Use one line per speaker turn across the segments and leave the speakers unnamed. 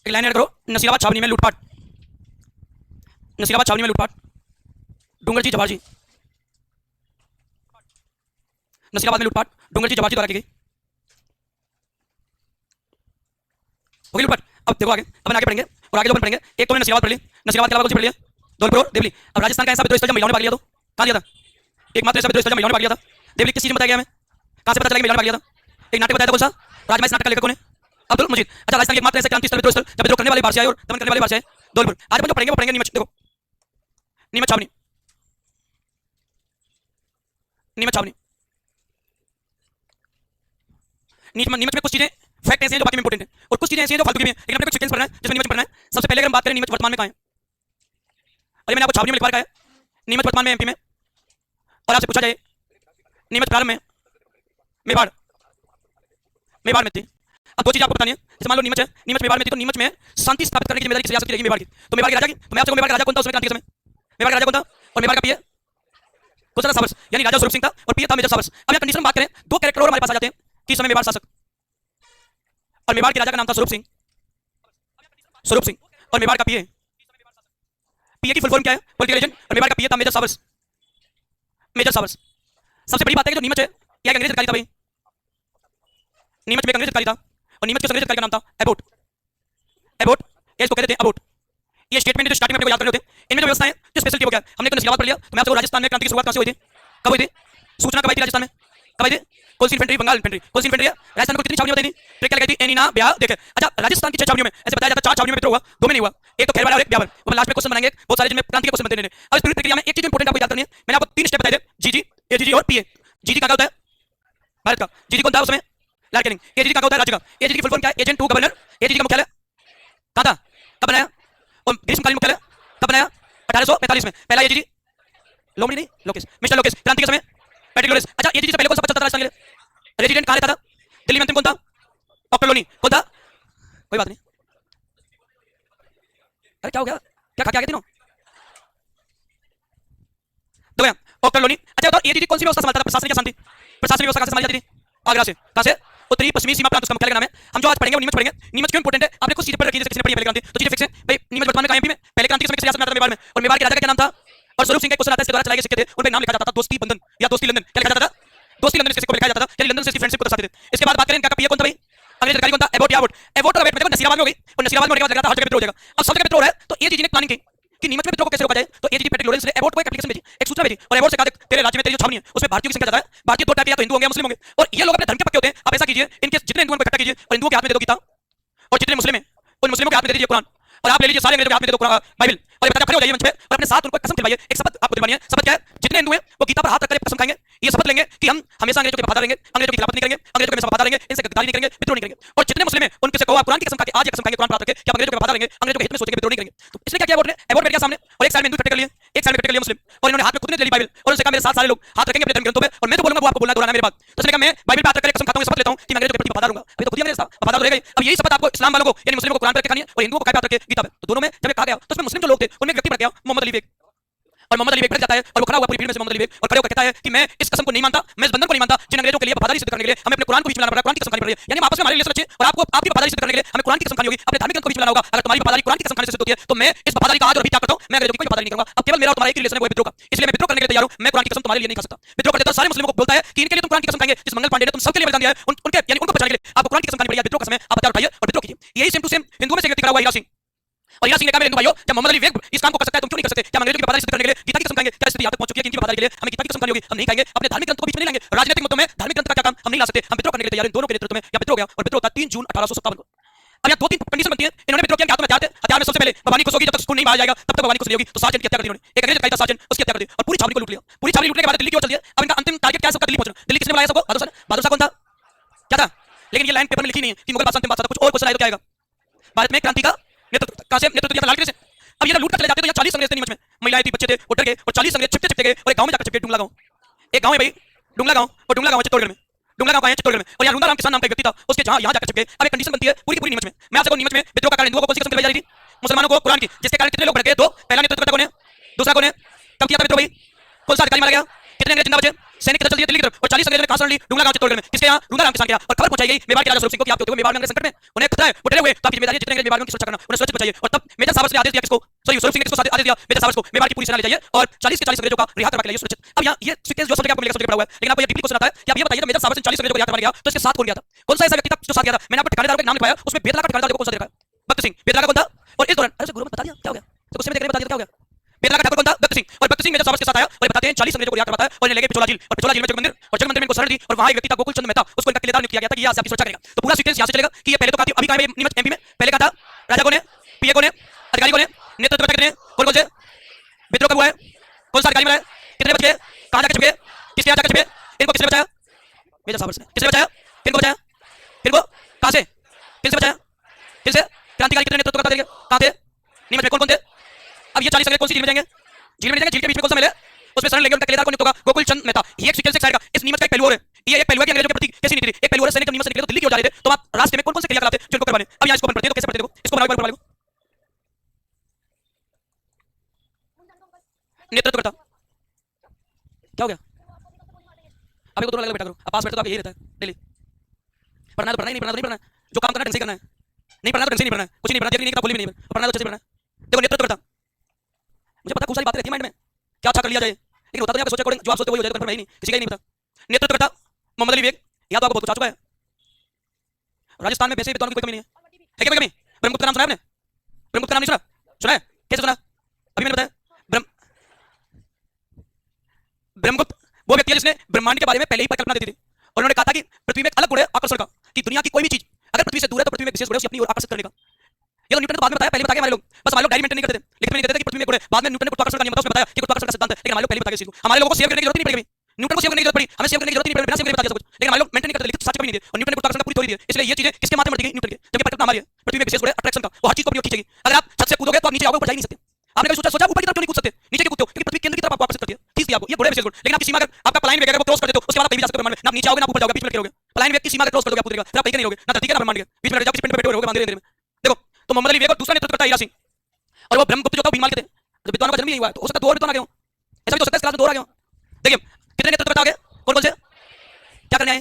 एक line add करो। नसीराबाद छावनी में लूटपाट, नसीराबाद छावनी में लूटपाट, डूंगर जी जवाहर जी, नसीराबाद में लूटपाट, डूंगर जी जवाहर जी द्वारा की गई। होगी लूटपाट। अब देखो आगे, अपन आगे पढ़ेंगे और आगे जो अपन पढ़ेंगे, एक तो मैंने नसीराबाद पढ़ ली, नसीराबाद के अलावा कौन सी पढ़ लिया? धौलपुर, देवली। अब राजस्थान का ऐसा विद्रोह स्थल जब महिलाओं ने भाग लिया तो कहाँ लिया था? एकमात्र ऐसा विद्रोह स्थल जब महिलाओं ने भाग लिया था। देवली किस चीज में बताया गया हमें? कहाँ से पता चला कि महिलाओं ने भाग लिया था? एक नाटक बताया था, कौन सा? राजमहल नाटक का लेखक कौन है? अब्दुल मजीद। अच्छा, राजस्थान के एकमात्र ऐसे क्रांति स्थल विद्रोह स्थल जब विद्रोह करने वाले बाहर से आए और दमन करने वाले बाहर से आए, धौलपुर। आज अपन जो पढ़ेंगे वो पढ़ेंगे नीमच। देखो, नीमच छावनी, नीमच छावनी। नीमच में कुछ चीजें फैक्ट ऐसे हैं जो बाकी में इंपॉर्टेंट है और कुछ चीजें ऐसी हैं जो फालतू की भी हैं, लेकिन अपने कुछ सीक्वेंस पढ़ना है जिसमें नीमच में पढ़ना है। सबसे पहले अगर हम बात करें नीमच वर्तमान में कहाँ है, अरे मैंने आपको छावनी में लिखवा रखा है, नीमच वर्तमान में एमपी में। और आपसे पूछा जाए नीमच प्रारंभ में मेवाड़, मेवाड़ में थी। अब दो चीजें आपको बतानी है। जैसे मान लो नीमच है, नीमच मेवाड़ में थी, तो नीमच में शांति स्थापित करने की जिम्मेदारी किस रियासत की रहेगी? मेवाड़ की। तो मेवाड़ के राजा की, तो मैं आपसे मेवाड़ का राजा कौन था उस क्रांति के समय? मेवाड़ का राजा कौन था? और मेवाड़ का पीए कौन सा था? साबर्स, यानी राजा स्वरूप सिंह था और पीए था मेजर साबर्स। अब यहाँ कंडीशन में बात करें, दो कैरेक्टर और हमारे पास आ जाते हैं कि समय मेवाड़ शासक, और मेवाड़ के राजा का नाम था स्वरूप सिंह, स्वरूप सिंह, और मेवाड़ का पीए, पीए की फुल फॉर्म क्या है? Political agent. और मेवाड़ का पीए था मेजर साबर्स, मेजर साबर्स। सबसे बड़ी बात है कि जो नीमच है यह अंग्रेज अधिकारी था भाई, नीमच में एक अंग्रेज अधिकारी था और नीमच के अंग्रेज अधिकारी का नाम था एबोट, एबोट, या इसको कहते थे अबोट। ये स्टेटमेंट जो स्टार्टिंग में आपको याद करने होते हैं, इनमें जो व्यवस्था है जो स्पेशल हो गया। हमने तो नसीराबाद पढ़ लिया, तो मैं आपसे राजस्थान में क्रांति की शुरुआत कहां से हुई थी? कब हुई थी? सूचना कब आई थी राजस्थान में? कब आई थी? कौन सी इन्फेंट्री? बंगाल इन्फेंट्री। कौन सी इन्फेंट्री? राजस्थान में कितनी छावनी बताई थी? ट्रिक क्या लगाई थी? एनीना, ब्याह, देखे। अच्छा, राजस्थान की 6 छावनियों में ऐसे बताया जाता है 4 छावनियों में विद्रोह हुआ, 2 में नहीं हुआ, एक तो खैरवाड़ा और एक ब्यावर। तो लास्ट में क्वेश्चन बनाएंगे बहुत सारे जिनमें क्रांति के क्वेश्चन बनते हैं। अब इस पूरी प्रक्रिया में एक चीज इंपॉर्टेंट आपको याद करनी है। मैंने आपको 3 स्टेप बताए थे, जीजी, एजीजी और पीए। जीजी का क्या होता है? भारत का। जीजी कौन था उसमें? Lord Canning. एजीजी का होता है राज्य का। एजीजी की फुल फॉर्म क्या है? Agent to governor. एजीजी का मुख्यालय कहां था? कब बनाया? और ग्रीष्मकालीन मुख्यालय कब बनाया? 1845 में। पहला एजीजी लोमड़ी नहीं, लोकेश, मिस्टर लोकेश। क्रांति के समय पैट्रिक लोरेंस। अच्छा, एजीजी से पहले कौन सा पद चलता था राजस्थान के लिए? रेजिडेंट कहां रहता था? दिल्ली में। अंतिम कौन था? डॉक्टर लोनी। कौन था? कोई बात नहीं। अरे क्या हो गया? क्या खा के आ गए तीनों? दो गया डॉक्टर लोनी। अच्छा बताओ, एजीजी कौन सी व्यवस्था संभालता था? प्रशासनिक या शांति? प्रशासनिक व्यवस्था कहां से संभाली जाती थी? आगरा से। कहां से? उत्तरी पश्चिमी सीमा प्रांत उसका मुख्यालय का नाम है। हम जो आज पढ़ेंगे वो नीमच पढ़ेंगे। नीमच क्यों इंपॉर्टेंट है? आपने कुछ चीजें पढ़ रखी है, जैसे किसी ने पढ़ी है पहले क्रांति, तो चीजें फिक्स है भाई। नीमच वर्तमान में कहां? एमपी में। पहले क्रांति के समय किस रियासत में आता था? मेवाड़ में। और मेवाड़ के राजा का क्या नाम था? और स्वरूप सिंह का क्वेश्चन आता है, इसके द्वारा चलाए गए सिक्के थे, उन पे नाम लिखा जाता था दोस्ती बंधन या दोस्ती लंदन। क्या लिखा जाता था? दोस्ती लंदन। इसके को लिखा जाता था, यानी लंदन से इसकी फ्रेंडशिप को दर्शाते थे। इसके बाद बात करें इनका पीए कौन था भाई? अंग्रेज अधिकारी कौन था? एबोट या अबोट। एबोट और अबोट में देखो नसीराबाद में हो गई, और नसीराबाद में होने के बाद लगा था हर जगह विद्रोह हो जाएगा। अब सब जगह विद्रोह हो रहा है, तो एजीजी ने प्लानिंग की कि नीमच में विद्रोह को कैसे रोका जाए। तो एजीजी पैट्रिक लोरेंस ने एबोट को एक एप्लीकेशन भेजी, एक सूचना भेजी, और एबोट से कहा तेरे राज्य में तेरी जो छावनी है उसमें भारतीयों की संख्या ज्यादा है। भारतीय 2 टाइप के, या तो हिंदू होंगे या मुस्लिम होंगे, और ये लोग अपने धर्म के पक्के होते हैं। आप ऐसा कीजिए, इनके जितने हिंदू हैं इकट्ठा कीजिए और हिंदुओं के हाथ में दे दो गीता, और जितने मुस्लिम हैं उन मुस्लिमों के हाथ में दे दीजिए कुरान, और आप ले लीजिए सारे अंग्रेजों के हाथ में दे दो बाइबल, और ये बताया खड़े हो जाइए मंच पे और अपने साथ उनको कसम दिलवाइए। एक शपथ आपको दिलवानी है। शपथ क्या है? जितने हिंदू हैं वो गीता पर हाथ रखकर कसम खाएंगे, ये शपथ लेंगे कि हम हमेशा अंग्रेजों के वफादार रहेंगे, अंग्रेजों की खिलाफत नहीं करेंगे, अंग्रेजों के हमेशा वफादार रहेंगे, इनसे गद्दारी नहीं करेंगे, विद्रोह नहीं करेंगे। और जितने मुस्लिम हैं उनके से कहो आप कुरान की कसम खा के आज ये कसम खाएंगे कुरान पर हाथ रख के कि आप अंग्रेजों के वफादार रहेंगे, अंग्रेजों के हित में सोचेंगे, विद्रोह नहीं करेंगे। तो इसने क्या किया? एबोट ने, एबोट बैठ गया सामने, और एक साइड में हिंदू इकट्ठे कर लिए, एक साइड में इकट्ठे कर लिए मुस्लिम, और इन्होंने हाथ में खुद ने ले ली बाइबल, और उनसे कहा मेरे साथ सारे लोग हाथ रखेंगे अपने धर्म ग्रंथों पे, और मैं जो बोलूंगा वो आपको बोलना दोहराना मेरे बात। तो उसने कहा मैं बाइबल पे हाथ रखकर कसम खाता हूं, शपथ लेता हूं कि मैं अंग्रेजों के प्रति वफादार रहूंगा। अभी तो खुद ही अंग्रेज था, वफादार तो रहेगा ही। अब यही शपथ आपको इस्लाम वालों को यानी मुस्लिमों को कुरान पर रख के खानी है, और हिंदुओं को काय पे हाथ रख के गीता पे। तो दोनों में जब ये कहा गया तो उसमें मुस्लिम जो लोग थे उनमें व्यक्ति बढ़ गया, मोहम्मद अली बेग। और मोहम्मद अली बेग बैठ जाता है और वो खड़ा हुआ पूरी भीड़ में से मोहम्मद अली बेग, और खड़े होकर कहता है कि मैं इस कसम को नहीं मानता, मैं इस बंधन को नहीं मानता जिन अंग्रेजों के लिए वफादारी सिद्ध करने के लिए हमें अपने कुरान को बीच में लाना पड़ा, कुरान की कसम खानी पड़ी है। यानी हम आपस में हमारे रिलेशन अच्छे, और आपको आपकी वफादारी सिद्ध करने के लिए हमें कुरान की कसम खानी होगी, अपने धार्मिक ग्रंथ को बीच में लाना होगा। अगर तुम्हारी वफादारी कुरान की कसम खाने से सिद्ध होती है तो मैं इस वफादारी का आज और अभी त्याग करता हूं, मैं अंग्रेजों की कोई वफादारी नहीं करूंगा। अब केवल मेरा और तुम्हारा एक ही रिलेशन है, वो विद्रोह का। इसलिए मैं विद्रोह करने के लिए तैयार हूं, मैं कुरान की कसम तुम्हारे लिए नहीं खा सकता। विद्रोह कर देता सारे मुस्लिमों को बोलता है कि इनके लिए तुम कुरान की कसम खाएंगे, जिस मंगल पांडे ने तुम सबके लिए बलिदान दिया है उनके यानी उनको बचाने के लिए आपको कुरान की कसम खानी पड़ेगी। विद्रोह का समय आप हथियार उठाइए और विद्रोह कीजिए। यही सेम टू सेम हिंदुओं में से व्यक्ति खड़ा हुआ हीरा सिंह, और हीरा सिंह ने कहा मेरे हिंदू भाइयों, जब मोहम्मद अली बेग इस काम को कर सकता है तुम क्यों नहीं कर सकते? क्या अंग्रेजों की वफादारी सिद्ध करने के लिए गीता की कसम खाएंगे? क्या स्थिति यहां तक पहुंच चुकी है कि इनकी वफादारी के लिए हमें गीता की कसम खानी होगी? हम नहीं खाएंगे, अपने धार्मिक ग्रंथ को बीच में नहीं लाएंगे। राजनीतिक मुद्दों में धार्मिक ग्रंथ का क्या काम? हम नहीं ला सकते। हम विद्रोह करने के लिए तैयार हैं। दोनों के नेतृत्व में यह विद्रोह गया, और विद्रोह होता 3 जून 1857 को। अब यहाँ 2-3 कंडीशन बनती है। इन्होंने विद्रोह किया कि हाथ में हथियार थे, हथियार में सबसे पहले भवानी खुश होगी, जब तक सुकून नहीं पाया जाएगा तब तक भवानी खुश नहीं होगी। तो सार्जेंट की हत्या कर दी उन्होंने, एक अंग्रेज अधिकारी था सार्जेंट, उसकी हत्या कर दी और पूरी छावनी को लूट लिया। पूरी छावनी लूटने के बाद दिल्ली की ओर चल दिए। अब इनका अंतिम टारगेट क्या है? सबका दिल्ली पहुंचना। दिल्ली किसने बुलाया सबको? बहादुर शाह। बहादुर शाह कौन था? क्या था? लेकिन ये लाइन पेपर में लिखी नहीं है कि मुगल बादशाह अंतिम बादशाह था। कुछ और क्वेश्चन आए तो क्या आएगा? भारत में क्रांति का नेतृत्व कहां से? नेतृत्व दिया था लाल किले से। अब ये लूट कर चले जाते तो यहाँ 40 अंग्रेज थे नीमच में, महिलाएं थी, बच्चे थे, वो डर गए, और 40 अंग्रेज छिपते गए और एक गांव में जाकर छिपके। डुंगला गांव, एक गांव है भाई, डुंगला गांव, और डुंगला गांव है चित्तौड़गढ़ में। डुंगला गांव का है चित्तौड़गढ़ में, और यहाँ रूंगा राम किसान नाम का व्यक्ति था, उसके जहां यहाँ जाकर छिपके। अब एक कंडीशन बनती है पूरी पूरी नीमच में। मैं आपसे कहूं नीमच में विद्रोह का कारण हिंदुओं को कौन सी कसम दिलाई जा रही थी? मुसलमानों को कुरान की, जिसके कारण कितने लोग भड़के? 2। पहला नेतृत्व कौन है? दूसरा कौन है? कब किया था विद्रोह भाई? कौन सा अधिकारी मारा गया? कितने अंग्रेज जिंदा बचे? सैनिक की तरफ चल दिए दिल्ली की तरफ और 40 अंग्रेजों ने कहां शरण ली? डुंगला गांव चित्तौड़गढ़ में। किसके यहाँ? रूंगा राम किसान के यहाँ। और खबर पहुंचाई गई मेवाड़ के राजा स्वरूप सिंह को कि आप होते हुए मेवाड़ में अंग्रेज संकट में उन्हें खतरा है, वो डरे हुए, तो आपकी जिम्मेदारी है जितने अंग्रेज मेवाड़ में उनकी सुरक्षा करना, उन्हें सुरक्षित बचाइए। और तब मेजर साबर्स ने आदेश दिया किसको? सॉरी स्वरूप सिंह ने किसको आदेश दिया? मेजर साबर्स को मेवाड़ की पूरी सेना ले जाइए और 40 के 40 अंग्रेजों का रिहा करवा के लाइए सुरक्षित। अब यहाँ ये केस जो सब्जेक्ट आपको मिलेगा सब्जेक्ट पड़ा हुआ है, लेकिन आपको ये डीपली क्वेश्चन आता है कि आप ये बताइए मेजर साबर्स ने 40 अंग्रेजों को रिहा करवा गया तो इसके साथ कौन गया था? कौन सा ऐसा व्यक्ति था जो साथ गया था? मैंने आपको ठिकानेदारों का नाम लिखवाया, उसमें बेतला का ठिकानेदार देखो कौन सा देखा? भक्त सिंह। बेतला का कौन था? और इस दौरान अरे गुरु ने बता दिया क्या हो गया? तो गुस्से में देख रहे बता दिया क्या हो गया? बेतला का ठाकुर कौन था? भक्त सिंह। और भक्त सिंह मेजर साबर्स के साथ आया और ये बताते हैं 40 अंग्रेजों को रिहा करवाता है और इन्हें लेके पिछोला झील, और पिछोला झील में जगमंदिर, और जगमंदिर में इनको शरण दी और वहां एक व्यक्ति था गोकुल चंद मेहता, उसको इनका किलेदार नियुक्त किया गया था कि ये आपकी सुरक्षा करेगा। तो पूरा सीक्वेंस यहां से चलेगा कि ये पहले तो काफी अभी कहां है नीमच एमपी में, पहले का था राजा कौन है, पीए कौन है, अधिकारी कौन है, नेतृत्व करते हैं कौन से, विद्रोह कब हुआ है, कौन सा अधिकारी मिला है, कितने बच गए, कहां जाकर छुपे, किसके यहां जाकर छुपे, इनको किसने बचाया? मेजर साबर्स ने। किसने बचाया? किनको बचाया? किनको? कहां से? किनसे बचाया? किनसे? क्रांतिकारी कितने नेतृत्व करता थे? कहां थे? नीमच में कौन कौन थे? अब ये 40 अंग्रेज कौन सी झील में जाएंगे? झील में जाएंगे, झील के बीच में कौन सा मिले, उसमें शरण लेंगे, उनका किलेदार कौन नियुक्त होगा? गोकुल चंद मेहता। ये एक सीक्वेंस एक साइड का, इस नीमच का एक पहलू और है, ये एक पहलू है कि अंग्रेजों के प्रति कैसी नीति थी। एक पहलू है सैनिक नीमच से निकले तो दिल्ली की ओर जा रहे थे, तो आप रास्ते में कौन कौन से क्रियाकलाप थे जो इनको करवाने। अब यहाँ इसको अपन पढ़ते हैं तो कैसे पढ़ते देखो, इसको बनाओ बनाओ। नेतृत्व करता क्या हो गया? अभी को दोनों अलग बैठा करो, अब पास बैठे तो आप यही रहता है डेली। पढ़ना तो पढ़ना ही, नहीं पढ़ना तो नहीं पढ़ना है, जो काम करना है ढंग से करना है, नहीं पढ़ना तो ढंग से नहीं पढ़ना है, कुछ नहीं पढ़ना, देखनी नहीं करना, बोली भी नहीं, पढ़ना तो अच्छे से पढ़ना है। देखो नेतृत्व करता, मुझे पता खूब सारी बातें रहती है माइंड में क्या अच्छा कर लिया जाए, लेकिन होता तो नहीं, सोचा अकॉर्डिंग जो आप सोचते हो वही हो जाता है, पर नहीं किसी का ही नहीं पता। नेतृत्व करता मोहम्मद अली बेग, या तो आपको बहुत कुछ आ चुका है, राजस्थान में वैसे विद्वान की कोई कमी नहीं है क्या? कोई कमी? ब्रह्मगुप्त का नाम सुना है आपने? ब्रह्मगुप्त का नाम नहीं सुना? सुना है? कैसे सुना? अभी मैंने बताया ब्रह्मगुप्त वो व्यक्ति है जिसने ब्रह्मांड के बारे में पहले ही परिकल्पना दी थी, और उन्होंने कहा था कि पृथ्वी में एक अलग गुण है आकर्षण का, कि दुनिया की कोई भी चीज अगर पृथ्वी से दूर है तो पृथ्वी में विशेष गुण है उसे अपनी ओर आकर्षित करने का। ये तो न्यूटन ने बाद में बताया, पहले बताया हमारे लोग, बस हमारे लोग डायरी मेंटेन नहीं करते थे, लिखते नहीं करते थे कि पृथ्वी में गुण है। बाद में न्यूटन ने गुरुत्वाकर्षण का नियम बताया, उसमें बताया कि गुरुत्वाकर्षण का सिद्धांत है, लेकिन हमारे लोग पहले बता गए चीज को, हमारे लोगों को सेव करने की जरूरत नहीं पड़ेगी। न्यूटन को सेव करने की जरूरत पड़ी, हमें सेव करने की जरूरत नहीं पड़ी, बिना सेव करे बता दिया सब कुछ, लेकिन हमारे लोग मेंटेन नहीं करते, लिखित साक्ष्य कभी नहीं दिए, और न्यूटन ने गुरुत्वाकर्षण का पूरी थ्योरी दी है। इसलिए ये चीजें किसके माध्यम से गई? न्यूटन के, जबकि परिकल्पना हमारी है, पृथ्वी में विशेष गुण है अट्रैक्शन का, वो हर चीज को अपनी ओर खींचेगी। अगर आप छत से कूदोगे तो आप नीचे आओगे, ऊपर जा ही नहीं सकते। आपने कभी सोचा ऊपर की तरफ क्यों नहीं कूद सकते, नीचे क्यों कूदते हो? क्योंकि पृथ्वी केंद्र की तरफ आपको आकर्षित करती है, ठीक है आपको ये बड़े विशेष गुण। लेकिन आपकी सीमा अगर आपका पलायन वेग अगर वो क्रॉस कर देते हो, उसके बाद आप कहीं भी जा सकते हो ब्रह्मांड में, ना नीचे आओगे ना ऊपर जाओगे, बीच में रहोगे। पलायन वेग की सीमा अगर क्रॉस कर दोगे आप कूदेगा, फिर आप कहीं नहीं रहोगे, ना धरती के ना ब्रह्मांड के, बीच में रह जाओगे, किसी पिंड पे बैठे रहोगे मंदिर में। देखो तो मोहम्मद अली बेग और दूसरा नेतृत्व करता है हीरा सिंह, और वो ब्रह्मगुप्त जो था भीमाल के थे, जब विद्वानों का जन्म ही नहीं हुआ तो हो सकता है दो और विद्वान आ गए हो, ऐसा भी हो सकता है, इस क्लास में दो आ गए हो। देखिए कितने नेतृत्व करता आ गए, कौन कौन से, क्या करने आए?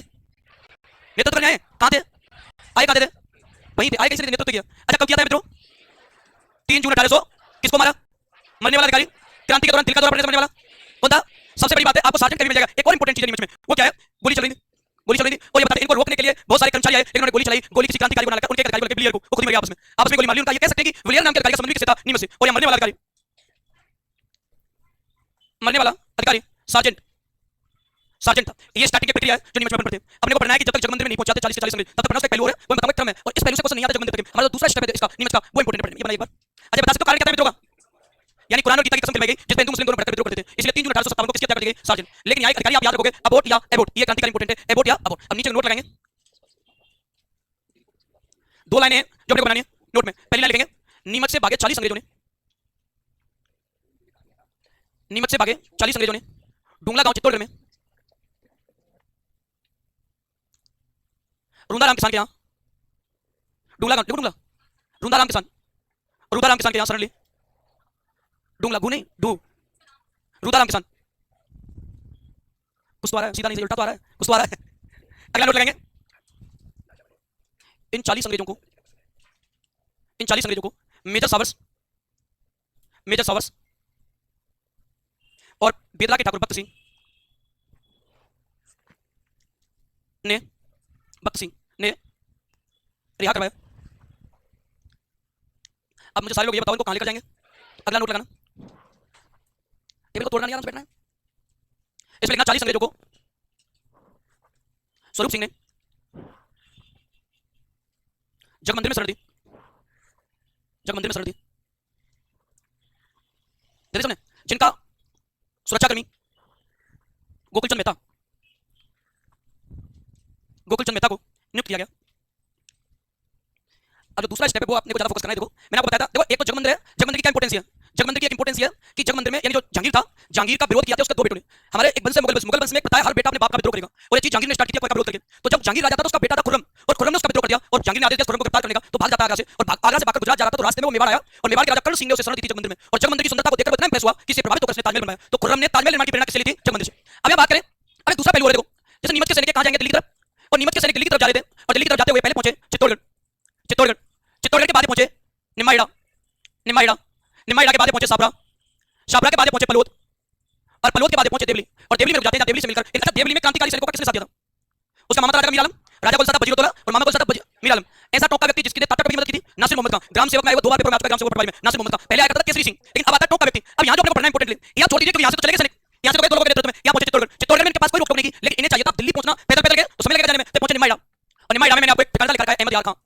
नेतृत्व करने आए, कहां थे? आए कहां थे? वहीं थे, आए कैसे नेतृत्व किया? अच्छा कब किया था मित्रों? 3 जून 1800। किसको मारा? मरने वाला अधिकारी, क्रांति के दौरान दिल का दौरा पड़ने से मरने वाला कौन था? सबसे बड़ी बात है, आपको सार्जेंट का भी मिल जाएगा। एक और इंपॉर्टेंट चीज है नीमच में, वो क्या है? गोली चल रही थी, गोली चल रही थी, और ये बताते हैं इनको रोकने के लिए बहुत सारे कर्मचारी आए, लेकिन उन्होंने गोली चलाई, गोली किसी क्रांतिकारी को ना लगा, उनके अधिकारी बोले विलियर को, वो खुद ही मर गया आपस में गोली मारी। उनका ये कह सकते हैं कि विलियर नाम के अधिकारी का संबंध भी किससे था? नीमच से। और ये मरने वाला अधिकारी, मरने वाला अधिकारी सार्जेंट था। ये स्टार्टिंग की प्रक्रिया है जो नीमच में पढ़ते हैं। अपने को पढ़ना है कि जब तक जगमंदिर में नहीं पहुंचाते 40 से 40 अंग्रेज, तब तक पढ़ना उसका पहलू है, वो मैं बताऊंगा क्रम है, और इस पहलू से क्वेश्चन नहीं आता जगमंदिर तक। हमारा दूसरा स्टेप है इसका नीमच का, वो इंपॉर्टेंट पढ़ना है, ये बनाइए एक बार। अच्छा बता सकते हो कारण क्या था मित्रों का? यानी कुरान और गीता की कसम खिलाई गई जिसमें हिंदू मुस्लिम दोनों बढ़कर विद्रोह करते थे, इसलिए 3 जून 1857 को किसकी हत्या कर दी गई? सार्जेंट। लेकिन न्यायिक अधिकारी आप याद रखोगे अबोट या एबोट, ये क्रांतिकारी इंपॉर्टेंट है, एबोट या अबोट। अब नीचे नोट लगाएंगे, दो लाइनें जो अपने को बनानी है नोट में। पहली लाइन लिखेंगे, नीमच से भागे 40 अंग्रेजों ने, नीमच से भागे 40 अंग्रेजों ने डुंगला गांव चित्तौड़गढ़ में रूंदाराम किसान के यहाँ, डुंगला गांव, देखो डुंगला, रूंदाराम किसान, रूदाराम किसान के यहाँ शरण ली। डुंगला गु नहीं डू, रूदाराम किसान, कुछ तो आ रहा है, सीधा नहीं सही उल्टा तो आ रहा है, कुछ तो आ रहा है। अगला नोट लगाएंगे, इन 40 अंग्रेजों को मेजर सावर्स और बेदला के ठाकुर भक्त सिंह ने रिहा करवाया। अब मुझे सारे लोग ये बताओ इनको कहां लेकर जाएंगे? अगला नोट लगाना, टेबल को तोड़ना नहीं, आराम से बैठना है। इसमें लिखना 40 अंग्रेजों को स्वरूप सिंह ने जगमंदिर में शरण दी, समझे? जिनका सुरक्षाकर्मी गोकुल चंद मेहता को नियुक्त किया गया। अब जो दूसरा स्टेप है वो आपने को ज्यादा फोकस करना है। देखो मैंने आपको बताया था, देखो एक तो जगमंदिर है, जगमंदिर की क्या इंपॉर्टेंस है? जगमंदिर की एक इंपॉर्टेंस है कि जगमंदिर में यानी जो जहांगीर था, जहांगीर का विरोध किया था उसके दो बेटों ने। हमारे एक वंश है मुगल वंश में प्रथा है हर बेटा अपने बाप का विद्रोह करेगा, और ये चीज जहांगीर ने स्टार्ट की थी अपना विरोध करके। तो जब जहांगीर राजा था तो उसका बेटा था खुर्रम, और खुर्रम ने उसका विद्रोह कर दिया, और जहांगीर ने आदेश दिया खुर्रम को गिरफ्तार करने का, तो भाग जाता है आगरा से, और आगरा से भागकर गुजरात जा रहा था, तो रास्ते में वो मेवाड़ आया, और मेवाड़ के राजा कर्ण सिंह ने उसे शरण दी थी जगमंदिर में। और जगमंदिर की सुंदरता को देखकर इतना इंप्रेस हुआ कि इसे प्रभावित होकर उसने ताजमहल बनवाया। तो खुर्रम ने ताजमहल निर्माण की प्रेरणा किससे ली थी? जगमंदिर से। अब यहाँ बात करें अब एक दूसरा पहलू हो रहा है, देखो जैसे नीमच के सैनिक कहां जाएंगे? दिल्ली की तरफ, और नीमच के सैनिक दिल्ली की तरफ जा रहे थे, और दिल्ली की तरफ जाते हुए पहले पहुंचे चित्तौड़गढ़, चित्तौड़गढ़, चित्तौड़गढ़ के बाद पहुंचे निमाइड़ा, निमाइड़ा, निमाइड़ा के बाद पहुंचे छाबड़ा, छाबड़ा के बाद पहुंचे पलोद, और पलोद के बाद पहुंचे देवली, और देवली में जाते हैं देवली से मिलकर एक, अच्छा देवली में क्रांतिकारी सैनिकों का किसने साथ दिया था? उसका मामा था राजा मीर आलम, राजा गोलसादा बजीरोतौला, और मामा गोलसादा मीर आलम। ऐसा टोका व्यक्ति जिसकी ताकत की मदद की थी नासिर मोहम्मद खान, ग्राम सेवक में आया, 2 बार पेपर में आ चुका ग्राम सेवक पटवारी में, नासिर मोहम्मद खान। पहले आया करता था केसरी सिंह, लेकिन अब आता है टोका व्यक्ति। अब यहां जो अपने को पढ़ना इंपॉर्टेंटली, यहां छोड़ दीजिए क्योंकि यहां से तो चले गए सैनिक, यहां से तो गए 2 लोगों के नेतृत्व में, यहां पहुंचे चित्तौड़गढ़, चित्तौड़गढ़ में इनके पास कोई रोक टोक नहीं की, लेकिन इन्हें चाहिए था दिल्ली पहुंचना, पैदल पैदल गए तो समय लगेगा जाने में, तो पहुंचे निमाइड़ा, और निमाइड़ा में मैंने आपको एक ठिकाना लिखा है अहमद यार खान,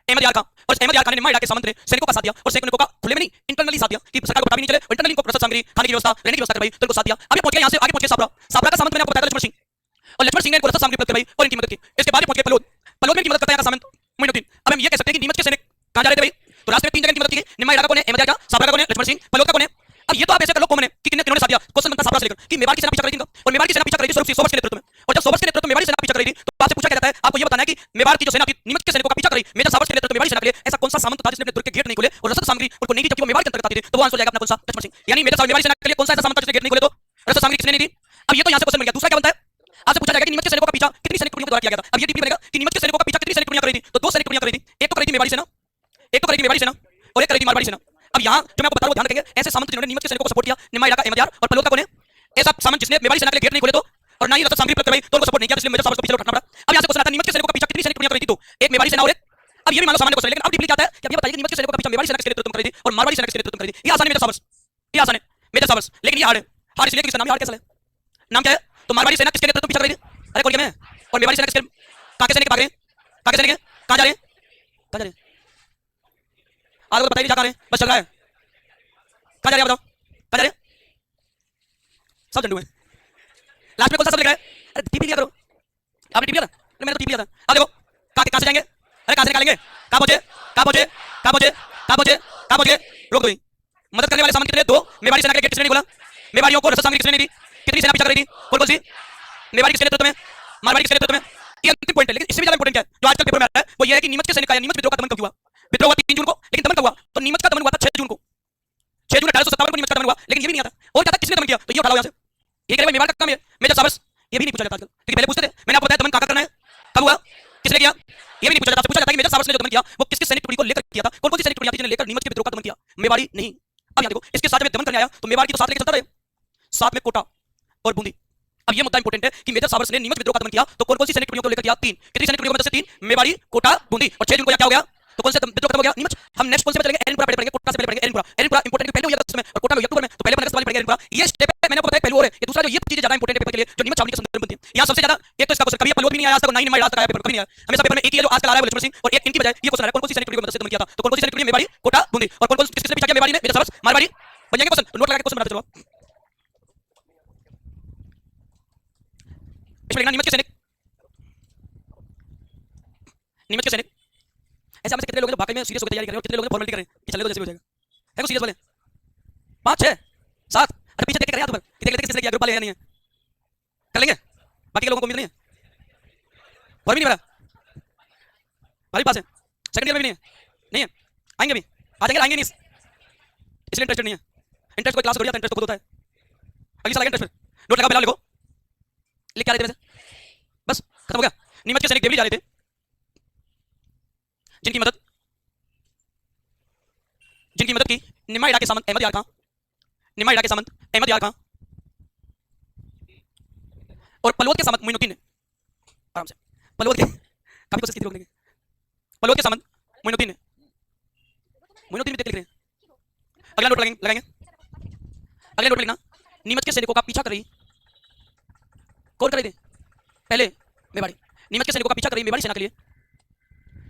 अहमद यार खान, और अहमद यार खान ने निमाइड़ा के सामंत ने सैनिकों का साथ दिया, और सैनिकों का खुले में नहीं इंटरनली साथ दिया कि सरकार को पता भी नहीं चले, इंटरनली इनको रसद सामग्री, खाने की व्यवस्था, रहने की व्यवस्था करवाई, तो इनको साथ दिया। अब ये पहुंच गए यहां से आगे पहुंचे छाबड़ा, छाबड़ा का सामंत मैंने आपको बताया लक्ष्मण सिंह, और लक्ष्मण सिंह ने इनको रसद सामग्री उपलब्ध करवाई और इनकी मदद की। इसके बाद पहुंच गए पलोद, पलोद में इनकी मदद करता है सामंत मोइनुद्दीन। अब हम ये कह सकते हैं कि नीमच के सैनिक कहां जा रहे थे भाई? तो रास्ते में 3 जगह की मदद की, निमाइड़ा का कौन है? अहमद यार का, छाबड़ा का कौन है? लक्ष्मण सिंह, पलोद का कौन है? अब ये तो आप ऐसे कर लो कौन है कि किन्होंने साथ दिया? क्वेश्चन बनता छाबड़ा से लेकर कि मेवाड़ की सेना पीछा कर रही थी, और मेवाड़ की सेना पीछा कर रही थी स्वरूप सिंह सोबर्स के नेतृत्व में, और जब सोबर्स के नेतृत्व में मेवाड़ी सेना पीछा कर रही थी तो आपसे पूछा क्या जाता है, आपको ये बताना है कि मेवाड़ की जो सेना थी नीमच के सैनिकों का पीछा कर रही, मेजर सोबर्स के नेतृत्व में मेवाड़ी सेना के लिए ऐसा कौन सा सामंत था जिसने अपने दुर्ग के गेट नहीं खोले और रसद सामग्री उनको नहीं दी, जबकि वो मेवाड़ के अंतर्गत आती थी? तो वो आंसर हो जाएगा अपना कौन सा? लक्ष्मण सिंह। यानी मेजर मेवाड़ी सेना के लिए कौन सा ऐसा सामंत था जिसने गेट नहीं खोले, तो रसद सामग्री किसने नहीं दी? अब ये तो यहां से क्वेश्चन मिल गया। दूसरा क्या बनता है, आपसे पूछा जाएगा कि नीमच के सैनिकों का पीछा कितनी सैनिक टुकड़ियों द्वारा किया गया था? अब ये टीपी बनेगा कि नीमच के सैनिकों का पीछा कितनी सैनिक टुकड़ियां कर रही थी? तो 2 सैनिक टुकड़ियां कर रही थी, एक तो कर रही थी मेवाड़ी सेना, एक तो कर रही थी मेवाड़ी सेना, और एक कर रही थी मारवाड़ी सेना। अब यहां जो मैं आपको बता रहा हूं ध्यान रखेंगे, ऐसे सामंत जिन्होंने नीमच के सैनिकों को सपोर्ट किया, निमाइड़ा का अहमद यार, और पलोद का कौन है? ऐसा सामंत जिसने मेवाड़ी सेना के लिए गेट नहीं खोले तो, और ना ही रसद सामग्री उपलब्ध करवाई तो उनको सपोर्ट नहीं किया, इसलिए मेजर सोबर्स को पीछे हटना पड़ा। अब यहां से क्वेश्चन आता है नीमच के सैनिकों का पीछा कितनी सैनिक टुकड़ियां कर रही थी? तो एक मेवाड़ी सेना और एक, अब ये भी मान लो सामान्य क्वेश्चन है, लेकिन अब डीपली क्या आता है कि अब ये बताइए कि नीमच के सैनिकों का पीछा मेवाड़ी सेना के नेतृत्व में कर रही थी और मारवाड़ी सेना के नेतृत्व में कर रही थी। ये आसान है मेजर सोबर्स, ये आसान है मेजर सोबर्स, लेकिन ये हार्ड है। हार्ड इसलिए कि इसका नाम हार्ड कैसा है? नाम क्या है? तो मारवाड़ी सेना किसके नेतृत्व में पीछा कर रही थी? अरे कौन मैं? और मेवाड़ी सेना किसके, कहां के सैनिक भाग रहे हैं? कहां के सैनिक हैं? कहां जा रहे हैं? कहां जा रहे हैं? आज तो बताइए, जा कहां रहे हैं? बस चल रहा है, कहां जा रहे हैं बताओ, कहां जा रहे हैं? सब झंडू हैं, लास्ट में कौन सा सब लिखा है? अरे टीपी लिया करो, आपने टीपी लिया था? अरे मैंने तो टीपी लिया था। अब देखो कहां से जाएंगे? अरे कहां से निकालेंगे? कहां पहुंचे? कहां पहुंचे? कहां पहुंचे? कहां पहुंचे? कहां पहुंचे? रोक दो। मदद करने वाले सामान कितने? 2। मेवाड़ी सेना के गेट किसने नहीं खोला? मेवाड़ियों को रसद सामग्री किसने नहीं दी? कितनी सेना पीछा कर रही थी? कौन सी? मेवाड़ी किसके नेतृत्व में? मारवाड़ी किसके नेतृत्व में? ये अंतिम पॉइंट है, लेकिन इससे भी ज्यादा इंपॉर्टेंट क्या है जो आजकल पेपर में आता है, वो ये है कि नीमच के सैनिक का नीमच विद्रोह का दमन कब हुआ? विद्रोह हुआ 3 जून को, लेकिन दमन कब हुआ? तो नीमच का दमन हुआ था 6 जून को, 6 जून 1857 को नीमच का दमन हुआ, लेकिन ये भी नहीं आता। और क्या था किसने दमन किया? तो ये उठा लो यहां से, ये कह रहे मेवाड़ का काम है मेजर सोबर्स, ये भी नहीं पूछा जाता आजकल, क्योंकि पहले पूछते थे, मैंने आपको बताया दमन कहां करना है, कब हुआ, किसने किया, ये भी नहीं पूछा जाता। पूछा जाता है कि मेजर सोबर्स ने जो दमन किया वो किस सैनिक टुकड़ी को लेकर किया था, कौन कौन सी सैनिक टुकड़ियां थी जिन्होंने लेकर नीमच के विद्रोह का दमन किया? मेवाड़ी नहीं। अब यहां देखो, इसके साथ में दमन करने आया तो मेवाड़ की तो साथ लेकर चलता रहे, साथ में कोटा और बूंदी। अब ये मुद्दा इंपॉर्टेंट है कि मेजर सोबर्स ने नीमच विद्रोह का दमन किया तो कौन कौन सी सैनिक टुकड़ियों को लेकर किया? 3। कितनी सैनिक टुकड़ियों में से? 3। मेवाड़ी, कोटा, बूंदी, और 6 जून को क्या हो गया? तो कौन से विद्रोह खत्म हो गया? नीमच। हम नेक्स्ट कौन से में चलेंगे? एरनपुरा पहले पढ़ेंगे, कोटा से पहले पढ़ेंगे। एरनपुरा, एरनपुरा इंपॉर्टेंट पहले हो जाएगा इसमें, और कोटा हो अक्टूबर में, तो पहले 15 सवाल पढ़ेंगे एरनपुरा। ये स्टेप है, मैंने आपको बताया पहलू और है। ये दूसरा जो ये चीजें ज्यादा इंपॉर्टेंट है पेपर के लिए, जो नीमच छावनी के संदर्भ में बनती है। यहां सबसे ज्यादा एक तो इसका क्वेश्चन कभी पलोद भी नहीं आया आज तक, और ना ही निमाइड़ा आज तक आया पेपर, कभी नहीं आया। हमेशा पेपर में एक ही है जो आजकल आ रहा है, वो लक्ष्मण सिंह, और एक इनकी बजाय ये क्वेश्चन आ रहा है कौन कौन सी सैनिक टुकड़ी को मदद से दमन किया था? तो कौन कौन सी सैनिक टुकड़ी? मेवाड़ी, कोटा, बूंदी, और कौन कौन किसने पीछा किया? मेवाड़ी ने, मेजर सोबर्स, मारवाड़ी। बन जाएंगे क्वेश्चन, नोट लगा के क्वेश्चन बनाते चलो। इसमें लिखना नीमच के सैनिक, नीमच के सैनिक। ऐसे हमसे कितने लोग हैं जो वाकई में सीरियस होकर तैयारी कर रहे हैं, और कितने लोग हैं फॉर्मेलिटी कर रहे हैं कि चले तो जैसे भी हो जाएगा? है कोई सीरियस वाले? 5, 6, 7। अरे पीछे देख के कर यार तुम, कि देख लेते किसने किया, ग्रुप वाले हैं नहीं है, कर लेंगे। बाकी के लोगों को उम्मीद नहीं है, फॉर्म ही नहीं भरा, हमारे पास है, सेकंड ईयर में भी नहीं है, नहीं है, आएंगे भी, आ जाएंगे, आएंगे नहीं, इसलिए इंटरेस्टेड नहीं है। इंटरेस्ट कोई क्लास थोड़ी आता है, इंटरेस्ट तो खुद होता है। अगली साल इंटरेस्ट फिर नोट लगा, पहला लिखो, लिख क्या रहे थे वैसे? बस खत्म हो गया। नीमच के सैनिक देवली जा रहे थे, जिनकी मदद की निमाइड़ा के सामंत अहमद यार खां, निमाइड़ा के सामंत अहमद यार खां, और पलोद के सामंत मोइनुद्दीन ने। आराम से, पलोद के काफी कोशिश की थी रोकने की, पलोद के सामंत मोइनुद्दीन ने, मोइनुद्दीन भी देख लिख रहे हैं। अगला नोट लगाएंगे, अगले नोट लिखना, नीमच के सैनिकों का पीछा कर रही कौन कर रही थी? पहले मेवाड़ी, नीमच के सैनिकों का पीछा कर रही मेवाड़ी सेना के लिए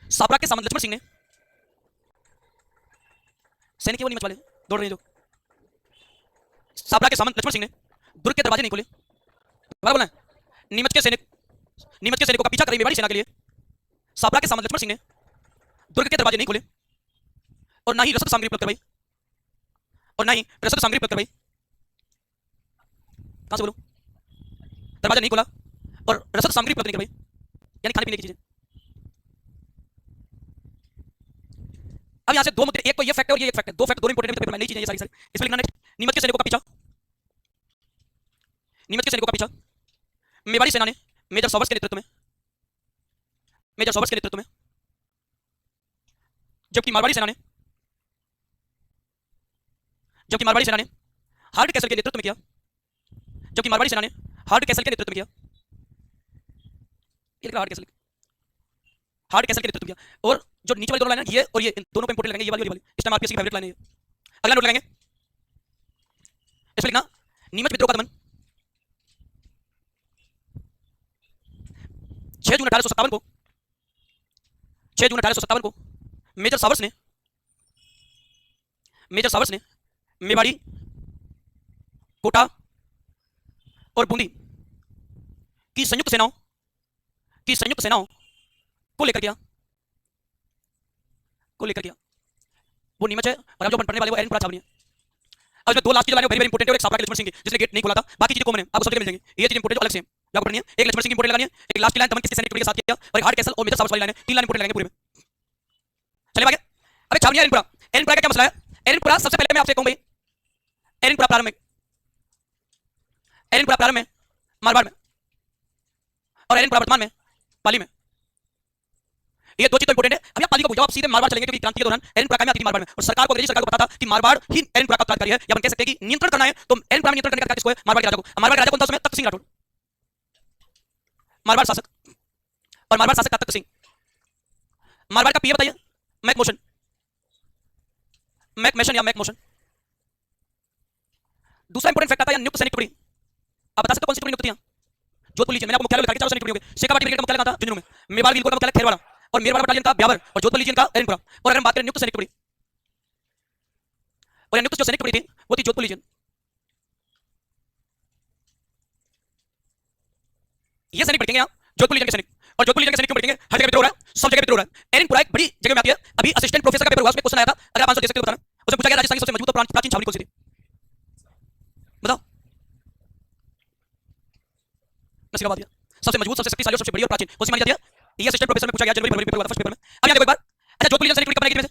छाबड़ा के सामंत लक्ष्मण सिंह ने, सैनिक वो नीमच वाले दौड़ रहे हैं जो, छाबड़ा के सामंत लक्ष्मण सिंह ने दुर्ग के दरवाजे नहीं खोले। बोलना है, नीमच के सैनिकों का पीछा कर रही मेवाड़ी सेना के लिए छाबड़ा के सामंत लक्ष्मण सिंह ने दुर्ग के दरवाजे नहीं खोले, और ना ही रसद सामग्री उपलब्ध करवाई, और ना ही रसद सामग्री उपलब्ध करवाई। कहां से बोलो? दरवाजा नहीं खोला और रसद सामग्री उपलब्ध नहीं करवाई, यानी खाने पीने की चीजें। अब यहां से 2 मुद्दे, एक तो ये फैक्ट है और ये एक फैक्ट है, 2 फैक्ट दोनों इंपॉर्टेंट है पेपर में, नई चीजें ये सारी इसमें लिखना। नेक्स्ट, नीमच के सैनिकों का पीछा, नीमच के सैनिकों का पीछा मेवाड़ी सेना ने मेजर सॉबर्स के नेतृत्व में जबकि मारवाड़ी सेना ने हार्ड कैसल के नेतृत्व में किया। हार्ड कैसल के नेतृत्व में किया। और जो नीचे वाली दोनों लाइन है ये और ये, इन दोनों को इंपोर्टेंट लगेंगे, ये वाली इस टाइम आरपीएस की फेवरेट लाइन है ये। अगला नोट लगाएंगे, इसमें लिखना नीमच विद्रोह का दमन 6 जून 1857 को मेजर सावर्स ने मेवाड़ी, कोटा और बूंदी की संयुक्त सेनाओं को लेकर किया। वो नीमच है और अब जो पढ़ने वाले वो एरनपुरा छावनी है। अब इसमें दो लास्ट की जो लाइन है वेरी वेरी इंपॉर्टेंट है, और एक साबरा के लक्ष्मण सिंह की जिसने गेट नहीं खोला था। बाकी चीजें कॉमन है, आपको सब्जेक्ट मिल जाएंगे। ये चीज इंपॉर्टेंट जो अलग से लागू पढ़नी है। एक लक्ष्मण सिंह की इंपॉर्टेंट लगानी है, एक लास्ट की लाइन दमन किसकी सैनिक टुकड़ी के साथ किया, और एक हार्ड कैसल और मेजर सावर्स वाली लाइन है। 3 लाइन इंपॉर्टेंट लगेंगे पूरे में। चलिए आगे। अबे छावनी एरनपुरा का क्या मसला है? एरनपुरा सबसे पहले मैं आपसे कहूं भाई, एरनपुरा प्रारंभ में मारवाड़ में और एरनपुरा वर्तमान में पाली में। ये दो चीज तो इंपॉर्टेंट है। अब पाली को जब आप सीधे मारवाड़ चलेंगे, क्योंकि क्रांति के दौरान एरनपुरा में आती थी मारवाड़ में, और सरकार को, अंग्रेजी सरकार को पता था कि मारवाड़ ही एरनपुरा का उत्तराधिकारी है, या हम कह सकते हैं कि नियंत्रण करना है तो एरनपुरा में नियंत्रण करने का अधिकार किसको है? मारवाड़ के राजा को। मारवाड़ के राजा कौन था उसमें? तख्त सिंह राठौड़। मारवाड़ शासक का तख्त सिंह। मारवाड़ का पीए बताइए? मैकमोशन या मैकमोशन। दूसरा इंपॉर्टेंट फैक्ट आता है नियुक्त सैनिक टुकड़ी। आप बता सकते हो कौन सी टुकड़ी नियुक्त थी? जोधपुर लीजियन। मैंने आपको मुख्यालय बताया, 4 सैनिक टुकड़ी होंगे। शेखावाटी ब्रिगेड का मुख्यालय कहां था? झुंझुनू में। मेवाड़ गिलको का मुख्यालय खेरवाड़ा, और मेरवाड़ा बटालियन का ब्यावर, और जोधपुर लीजियन का एरनपुरा। और अगर हम बात करें नियुक्त सैनिक टुकड़ी, और नियुक्त जो सैनिक टुकड़ी थी वो थी जोधपुर लीजियन। ये सैनिक बैठेंगे यहाँ, जोधपुर लीजियन के सैनिक। और जोधपुर लीजियन के सैनिक क्यों बैठेंगे? हर जगह विद्रोह हो रहा है, सब जगह विद्रोह हो रहा है। एरनपुरा एक बड़ी जगह में आती है। अभी असिस्टेंट प्रोफेसर का पेपर हुआ, उसमें क्वेश्चन आया था, अगर आप आंसर दे सकते हो बताना। उसमें पूछा गया राजस्थान की सबसे मजबूत और प्राचीन छावनी कौन सी थी? बताओ। नसीब आबाद। सबसे मजबूत, सबसे शक्तिशाली और सबसे बड़ी और प्राचीन कौन सी मानी जाती है? ये असिस्टेंट प्रोफेसर में पूछा गया, जनवरी फरवरी पेपर हुआ था फर्स्ट पेपर में। अब यहाँ देखो एक बार, अच्छा जोधपुर लीजियन सैनिक टुकड़ी कब बनेगी?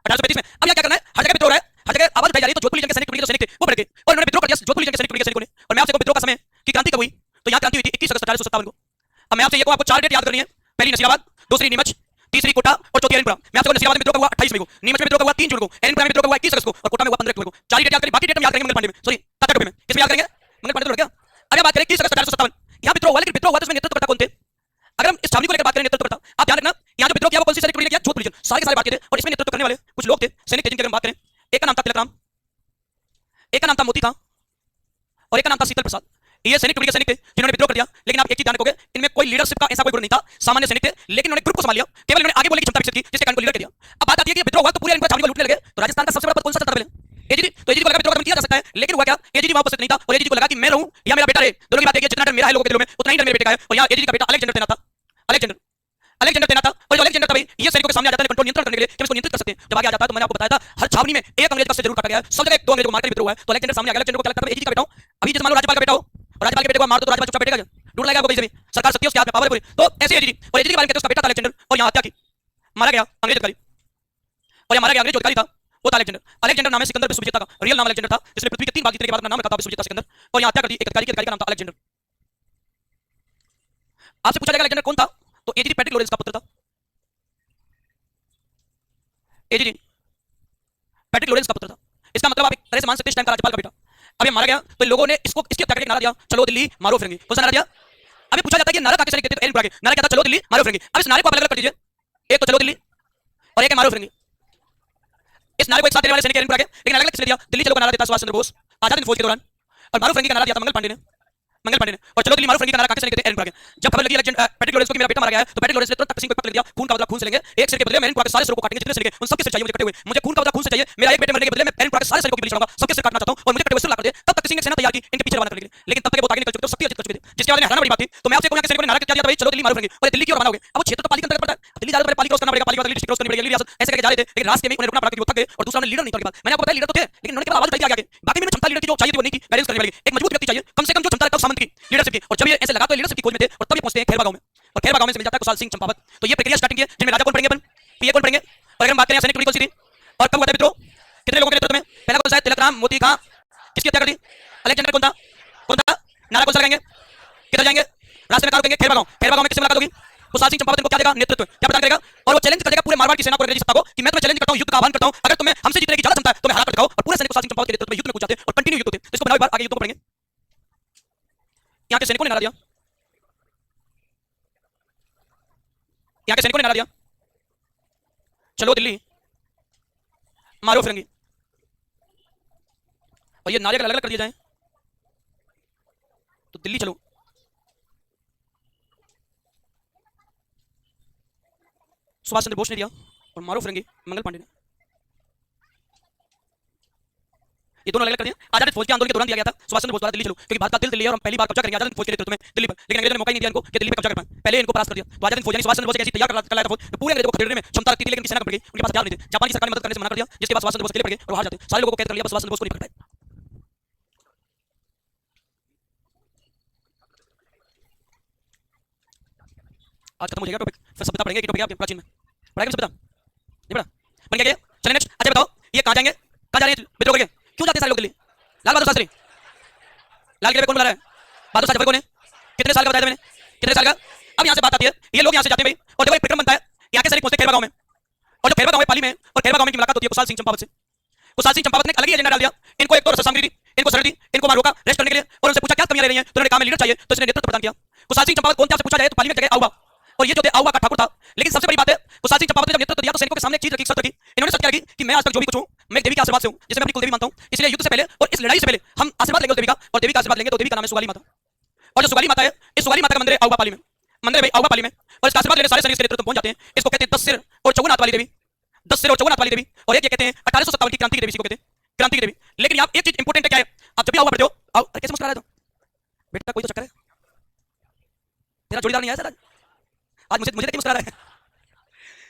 1835 में। अब यहाँ क्या करना है? हर जगह विद्रोह हो रहा है, हर जगह आवाज उठाई जा रही है, तो जोधपुर लीजियन के सैनिक टुकड़ी के सैनिक थे वो बढ़ गए, और उन्होंने विद्रोह कर दिया जोधपुर लीजियन के सैनिक टुकड़ी के सैनिकों ने। और मैं आपसे कहूं विद्रोह का समय की क्रांति कब हुई, तो यहाँ क्रांति हुई थी 21 अगस्त 1857 को। अब मैं आपसे ये कहूं, आपको 4 डेट याद करनी है। पहली नसीबाबाद, दूसरी नीमच, तीसरी कोटा और चौथी एरनपुरा। मैं आपसे नसीबाबाद में विद्रोह हुआ 28 मई को, नीमच में विद्रोह हुआ 3 जून को, एरनपुरा में विद्रोह हुआ 21 अगस्त को, और कोटा में हुआ 15 अक्टूबर को। 4 डेट याद करें, बाकी डेट हम याद करेंगे मंगल पांडे में, सॉरी तात्या टोपे में। इसमें याद करेंगे मंगल पांडे तो क्या। अब बात करें 21 अगस्त 1857, यहाँ विद्रोह हुआ, लेकिन विद्रोह हुआ तो उसमें नेतृत्व करता कौन थे? अगर हम इस छावनी को लेकर बात करें नेतृत्व करता, आप ध्यान रखना यहाँ जो विद्रोह किया वो कौन सी सैनिक टुकड़ी ने किया? जोधपुर लीजियन। सारे के सारे भारतीय थे, और इसमें नेतृत्व करने वाले कुछ लोग थे सैनिक थे, जिनकी अगर बात करें, एक का नाम था तिलक राम, एक का नाम था मोती खां, और एक का नाम था शीतल प्रसाद। ये सैनिक टुकड़ी के सैनिक थे जिन्होंने विद्रोह कर दिया। लेकिन आप एक चीज ध्यान रखोगे, इनमें कोई लीडरशिप का ऐसा कोई गुण नहीं था, सामान्य सैनिक थे, लेकिन उन्होंने ग्रुप को संभाल लिया, केवल उन्होंने आगे बोलने की क्षमता विकसित की, जिसके कारण को लीडर कर दिया। अब बात आती है कि विद्रोह हुआ तो पूरे एरनपुरा छावनी को लूटने लगे, तो राजस्थान का सबसे बड़ा पद कौन सा था पहले? एजीजी। तो एजीजी को लगा विद्रोह खत्म किया जा सकता है, लेकिन हुआ क्या? एजीजी वहां उपस्थित नहीं था, और एजीजी को लगा कि मैं रहूं या मेरा बेटा रहे। दोनों की बात एक है, जितना डर मेरा है लोगों के दिलों में, उतना ही डर मेरे बेटे का है। और यहाँ एजीजी का बेटा अलेक्जेंडर तैनात था। अलेक्जेंडर तैनात था, और जो अलेक्जेंडर था भाई, ये सैनिकों के सामने आ जाता है कंट्रोल नियंत्रण करने के लिए कि इसको नियंत्रित कर सकते हैं। जब आगे आ जाता है तो मैंने आपको बताया था हर छावनी में एक अंग्रेज का सिर जरूर काटा गया है, सब जगह 2 अंग्रेजों को मारकर विद्रोह हुआ है। तो अलेक्जेंडर सामने आ गया। अलेक्जेंडर को क्या लगता है एजीजी का बेटा हूं, अभी जैसे मान लो राज्यपाल का बेटा हो, और राज्यपाल के बेटे को मार दो तो राज्यपाल चुपचाप बैठेगा, ढूंढ लाएगा आपको कहीं से भी। सरकार सत्ता है, उसके हाथ में पावर है पूरी। तो ऐसे एजीजी, और एजीजी के बारे में कहते हैं उसका बेटा था अलेक्जेंडर, और यहाँ हत्या की, मारा गया अंग्रेज अधिकारी, और यहाँ मारा गया अंग्रेज अधिकारी था वो था अलेक्जेंडर। अलेक्जेंडर नाम है सिकंदर विश्व विजेता का, रियल नाम अलेक्जेंडर था, जिसने पृथ्वी के 3 भाग जीतने के बाद अपना नाम रखा था विश्व विजेता सिकंदर, और यहाँ हत्या कर दी एक अधिकारी की, अधिकारी का नाम था अलेक्जेंडर। आपसे पूछा जाएगा अलेक्जेंडर कौन था, तो एजीजी पैट्रिक लॉरेंस का पुत्र था। एजीजी पैट्रिक लॉरेंस का पुत्र था। इसका मतलब आप एक तरह से मान सकते हैं इस टाइम का राज्यपाल का बेटा। अब ये मारा गया तो लोगों ने इसको इसकी हत्या करके नारा दिया, चलो दिल्ली मारो फिरेंगे। कौन सा नारा दिया? अभी पूछा जाता है कि नारा काके सैनिक देते थे एरनपुरा के, नारा क्या था? चलो दिल्ली मारो फिरेंगे। अब इस नारे को आप अलग अलग कर दीजिए, एक तो चलो दिल्ली और एक है मारो फिरेंगे। इस नारे को एक साथ देने वाले सैनिक एरनपुरा के, लेकिन अलग अलग किसने दिया? दिल्ली चलो का नारा देता सुभाष चंद्र बोस आजाद हिंद फौज के दौरान, और मारो फिरेंगे का नारा दिया था मंगल पांडे ने। और चलो दिल्ली मारो फिरेंगे का नारा काके सैनिक देते एरनपुरा के। जब खबर लगी पैट्रिक लॉरेंस को कि मेरा बेटा मारा गया है, तो पैट्रिक लॉरेंस ने तुरंत तख्त सिंह को पकड़ लिया, खून का बदला खून से लेंगे, एक सिर के बदले में एरनपुरा के सारे सिरों को काटेंगे, जितने सिर के उन सबके सिर चाहिए मुझे कटे हुए, मुझे खून का बदला खून से चाहिए, मेरा एक बेटे मरने के बदले में एरनपुरा के सारे सिरों की बलि चढ़ाऊंगा, सबके सिर काटना चाहता हूं, और मुझे कटे हुए सिर ला कर दे। तब तक सिंह ने सेना तैयार की इनके पीछे रवाना करने के लिए, लेकिन तब तक वो आगे निकल चुके थे, शक्ति अर्जित कर चुके थे, जिसके बाद हराना बड़ी बात थी। तो मैं आपसे कहूंगा कि सैनिकों ने नारा क्या दिया था भाई, चलो दिल्ली मारो फिरेंगे, और दिल्ली की ओर रवाना हो गए। अब वो क्षेत्र तो पाली के अंतर्गत पड़ता है, दिल्ली जाकर पाली क्रॉस करना पड़ेगा, पाली के बाद डिस्ट्रिक्ट क्रॉस करनी पड़ेगी, रियासत ऐसे करके जा रहे थे, लेकिन रास्ते में उन्हें रुकना पड़ा क्योंकि वो थक गए, और दूसरा उन्हें लीडर नहीं था उनके पास। मैंने आपको बताया लीडर तो थे, लेकिन उन्होंने केवल आवाज उठाई आगे, बाकी में क्षमता लीडर की जो चाहिए थी वो नहीं की, बैलेंस करने वाली एक मजबूत व्यक्ति चाहिए, कम से कम जो क्षमता रखता हो सामंत की, लीडरशिप की। और जब ये ऐसे लगा तो लीडरशिप की खोज में थे, और तब ये पहुंचते हैं खैरवा गांव में, और खैरवा गांव में से मिल जाता है कुशाल सिंह चंपावत। तो ये प्रक्रिया स्टार्टिंग की है, जिनमें राजा कौन पढ़ेंगे अपन, पीए कौन पढ़ेंगे, और अगर हम बात करें सैनिक टुकड़ी कौन सी थी और कब हुआ था विद्रोह, कितने लोगों के नेतृत्व में? पहला कौन सा है? तिलक राम, मोती खां, किसकी हत्या कर दी? अलेक्जेंडर कौन था? नारा कौन सा लगाएंगे, किधर जाएंगे? रास्ते में कहां रुकेंगे? खैरवा गांव में किससे मुलाकात होगी? कुशाल सिंह चंपावत इनको क्या देगा? नेतृत्व क्या प्रदान करेगा? और वो चैलेंज कर देगा पूरे मारवाड़ की सेना को, अंग्रेजी सत्ता को कि मैं तुम्हें चैलेंज करता हूं, युद्ध का आह्वान करता हूं, अगर तुम्हें हमसे जीतने की ज्यादा क्षमता है तो मैं हरा कर दिखाओ। और पूरे सैनिक कुशाल सिंह चंपावत के नेतृत्व में युद्ध में कूद जाते हैं और कंटिन्यू युद्ध होते हैं। तो इसको बनाओ एक बार, आगे युद्ध को पढ़ेंगे। यहाँ के सैनिकों ने नारा दिया, यहाँ के सैनिकों ने नारा दिया, चलो दिल्ली मारो फिरंगी। और ये नारे अगर अलग अलग कर दिए जाएं तो दिल्ली चलो, सुभाष चंद्र बोस ने दिया, और मारो फिरंगी मंगल पांडे ने। ये दोनों अलग अलग कर दिए। आजाद फौज के आंदोलन के दौरान दिया गया था सुभाष चंद्र बोस द्वारा दिल्ली चलो, क्योंकि भारत का दिल दिल्ली है और हम पहली बार कब्जा करेंगे आजाद फौज के नेतृत्व में दिल्ली पर। लेकिन अंग्रेजों ने मौका ही नहीं दिया इनको कि दिल्ली पर कब्जा कर पाए, पहले इनको परास्त कर दिया। तो आजाद फौज यानी सुभाष चंद्र बोस कैसी तैयार कर लाया था फौज, पूरे अंग्रेजों को खदेड़ने में क्षमता रखती थी, लेकिन सेना पड़ गई, उनके पास हथियार नहीं थे। जापान की सरकार ने मदद करने से मना कर दिया, जिसके बाद सुभाष चंद्र बोस अकेले पड़ गए और हार जाते। सारे लोगों को कैद कर लिया, बस सुभाष चंद्र बोस को नहीं पकड़ पाए। आज खत्म हो जाएगा टॉपिक, फिर सभ्यता पढ़ेंगे। टॉपिक आपके प्राचीन में पढ़ाएंगे सभ्यता, नहीं पढ़ा? बन गया क्या? चलिए नेक्स्ट। अच्छा बताओ ये कहां जाएंगे, कहां जा रहे हैं विद्रोह करके? क्यों जाते हैं सारे लोग दिल्ली? लाल बहादुर शास्त्री, लाल किले पे कौन बुला रहा है? बहादुर शाह जफर कौन है? कितने साल का बताया था मैंने? कितने साल का? अब यहाँ से बात आती है, ये लोग यहाँ से जाते हैं भाई, और देखो एक विक्रम बनता है, यहाँ के सैनिक पहुंचते खैरवा गांव में, और जो खैरवा गांव है पाली में, और खैरवा गांव में की मुलाकात होती है कुशाल सिंह चंपावत से। कुशाल सिंह चंपावत ने अलग ही एजेंडा डाल दिया, इनको एक तो रसद सामग्री दी, इनको शरण दी, इनको वहां रोका रेस्ट करने के लिए, और उनसे पूछा क्या कमियां रह रही हैं, तो उन्होंने कहा मैं लीडर चाहिए, तो इसने नेतृत्व प्रदान किया। कुशाल सिंह चंपावत कौन था आपसे पूछा जाए तो पाली में जगह आऊबा, और ये जो थे आऊबा का ठाकुर था। लेकिन सबसे बड़ी बात है, कुशाल सिंह चंपावत ने जब नेतृत्व दिया तो सैनिकों के सामने एक चीज रखी, शर्त रखी। इन्होंने शर्त क्या रखी कि मैं आज तक जो भी कुछ हूं, मैं देवी के आशीर्वाद से हूं, जिसे मैं अपनी कुलदेवी मानता हूं, इसलिए युद्ध से पहले और इस लड़ाई से पहले हम आशीर्वाद लेंगे देवी का, और देवी का आशीर्वाद लेंगे तो देवी का नाम है सुगाली माता। और जो सुगाली माता है, इस सुगाली माता का मंदिर है आऊबा पाली में, मंदिर है भाई आऊबा पाली में, और इसका आशीर्वाद लेने सारे सैनिक नेतृत्व पहुंच जाते हैं। इसको कहते हैं 10 सिर और 54 हाथ वाली देवी, 10 सिर और 54 हाथ वाली देवी। और एक ये कहते हैं 1857 की क्रांति की देवी, इसको कहते हैं क्रांति की देवी। लेकिन यहाँ एक चीज इंपॉर्टेंट है, क्या है? आप जब भी आऊबा पढ़ते हो, आओ कैसे मुस्कुरा रहे हो बेटा? कोई तो चक्कर है, तेरा जोड़ीदार नहीं आया सर आज मुझे देख के मुस्कुरा रहा है।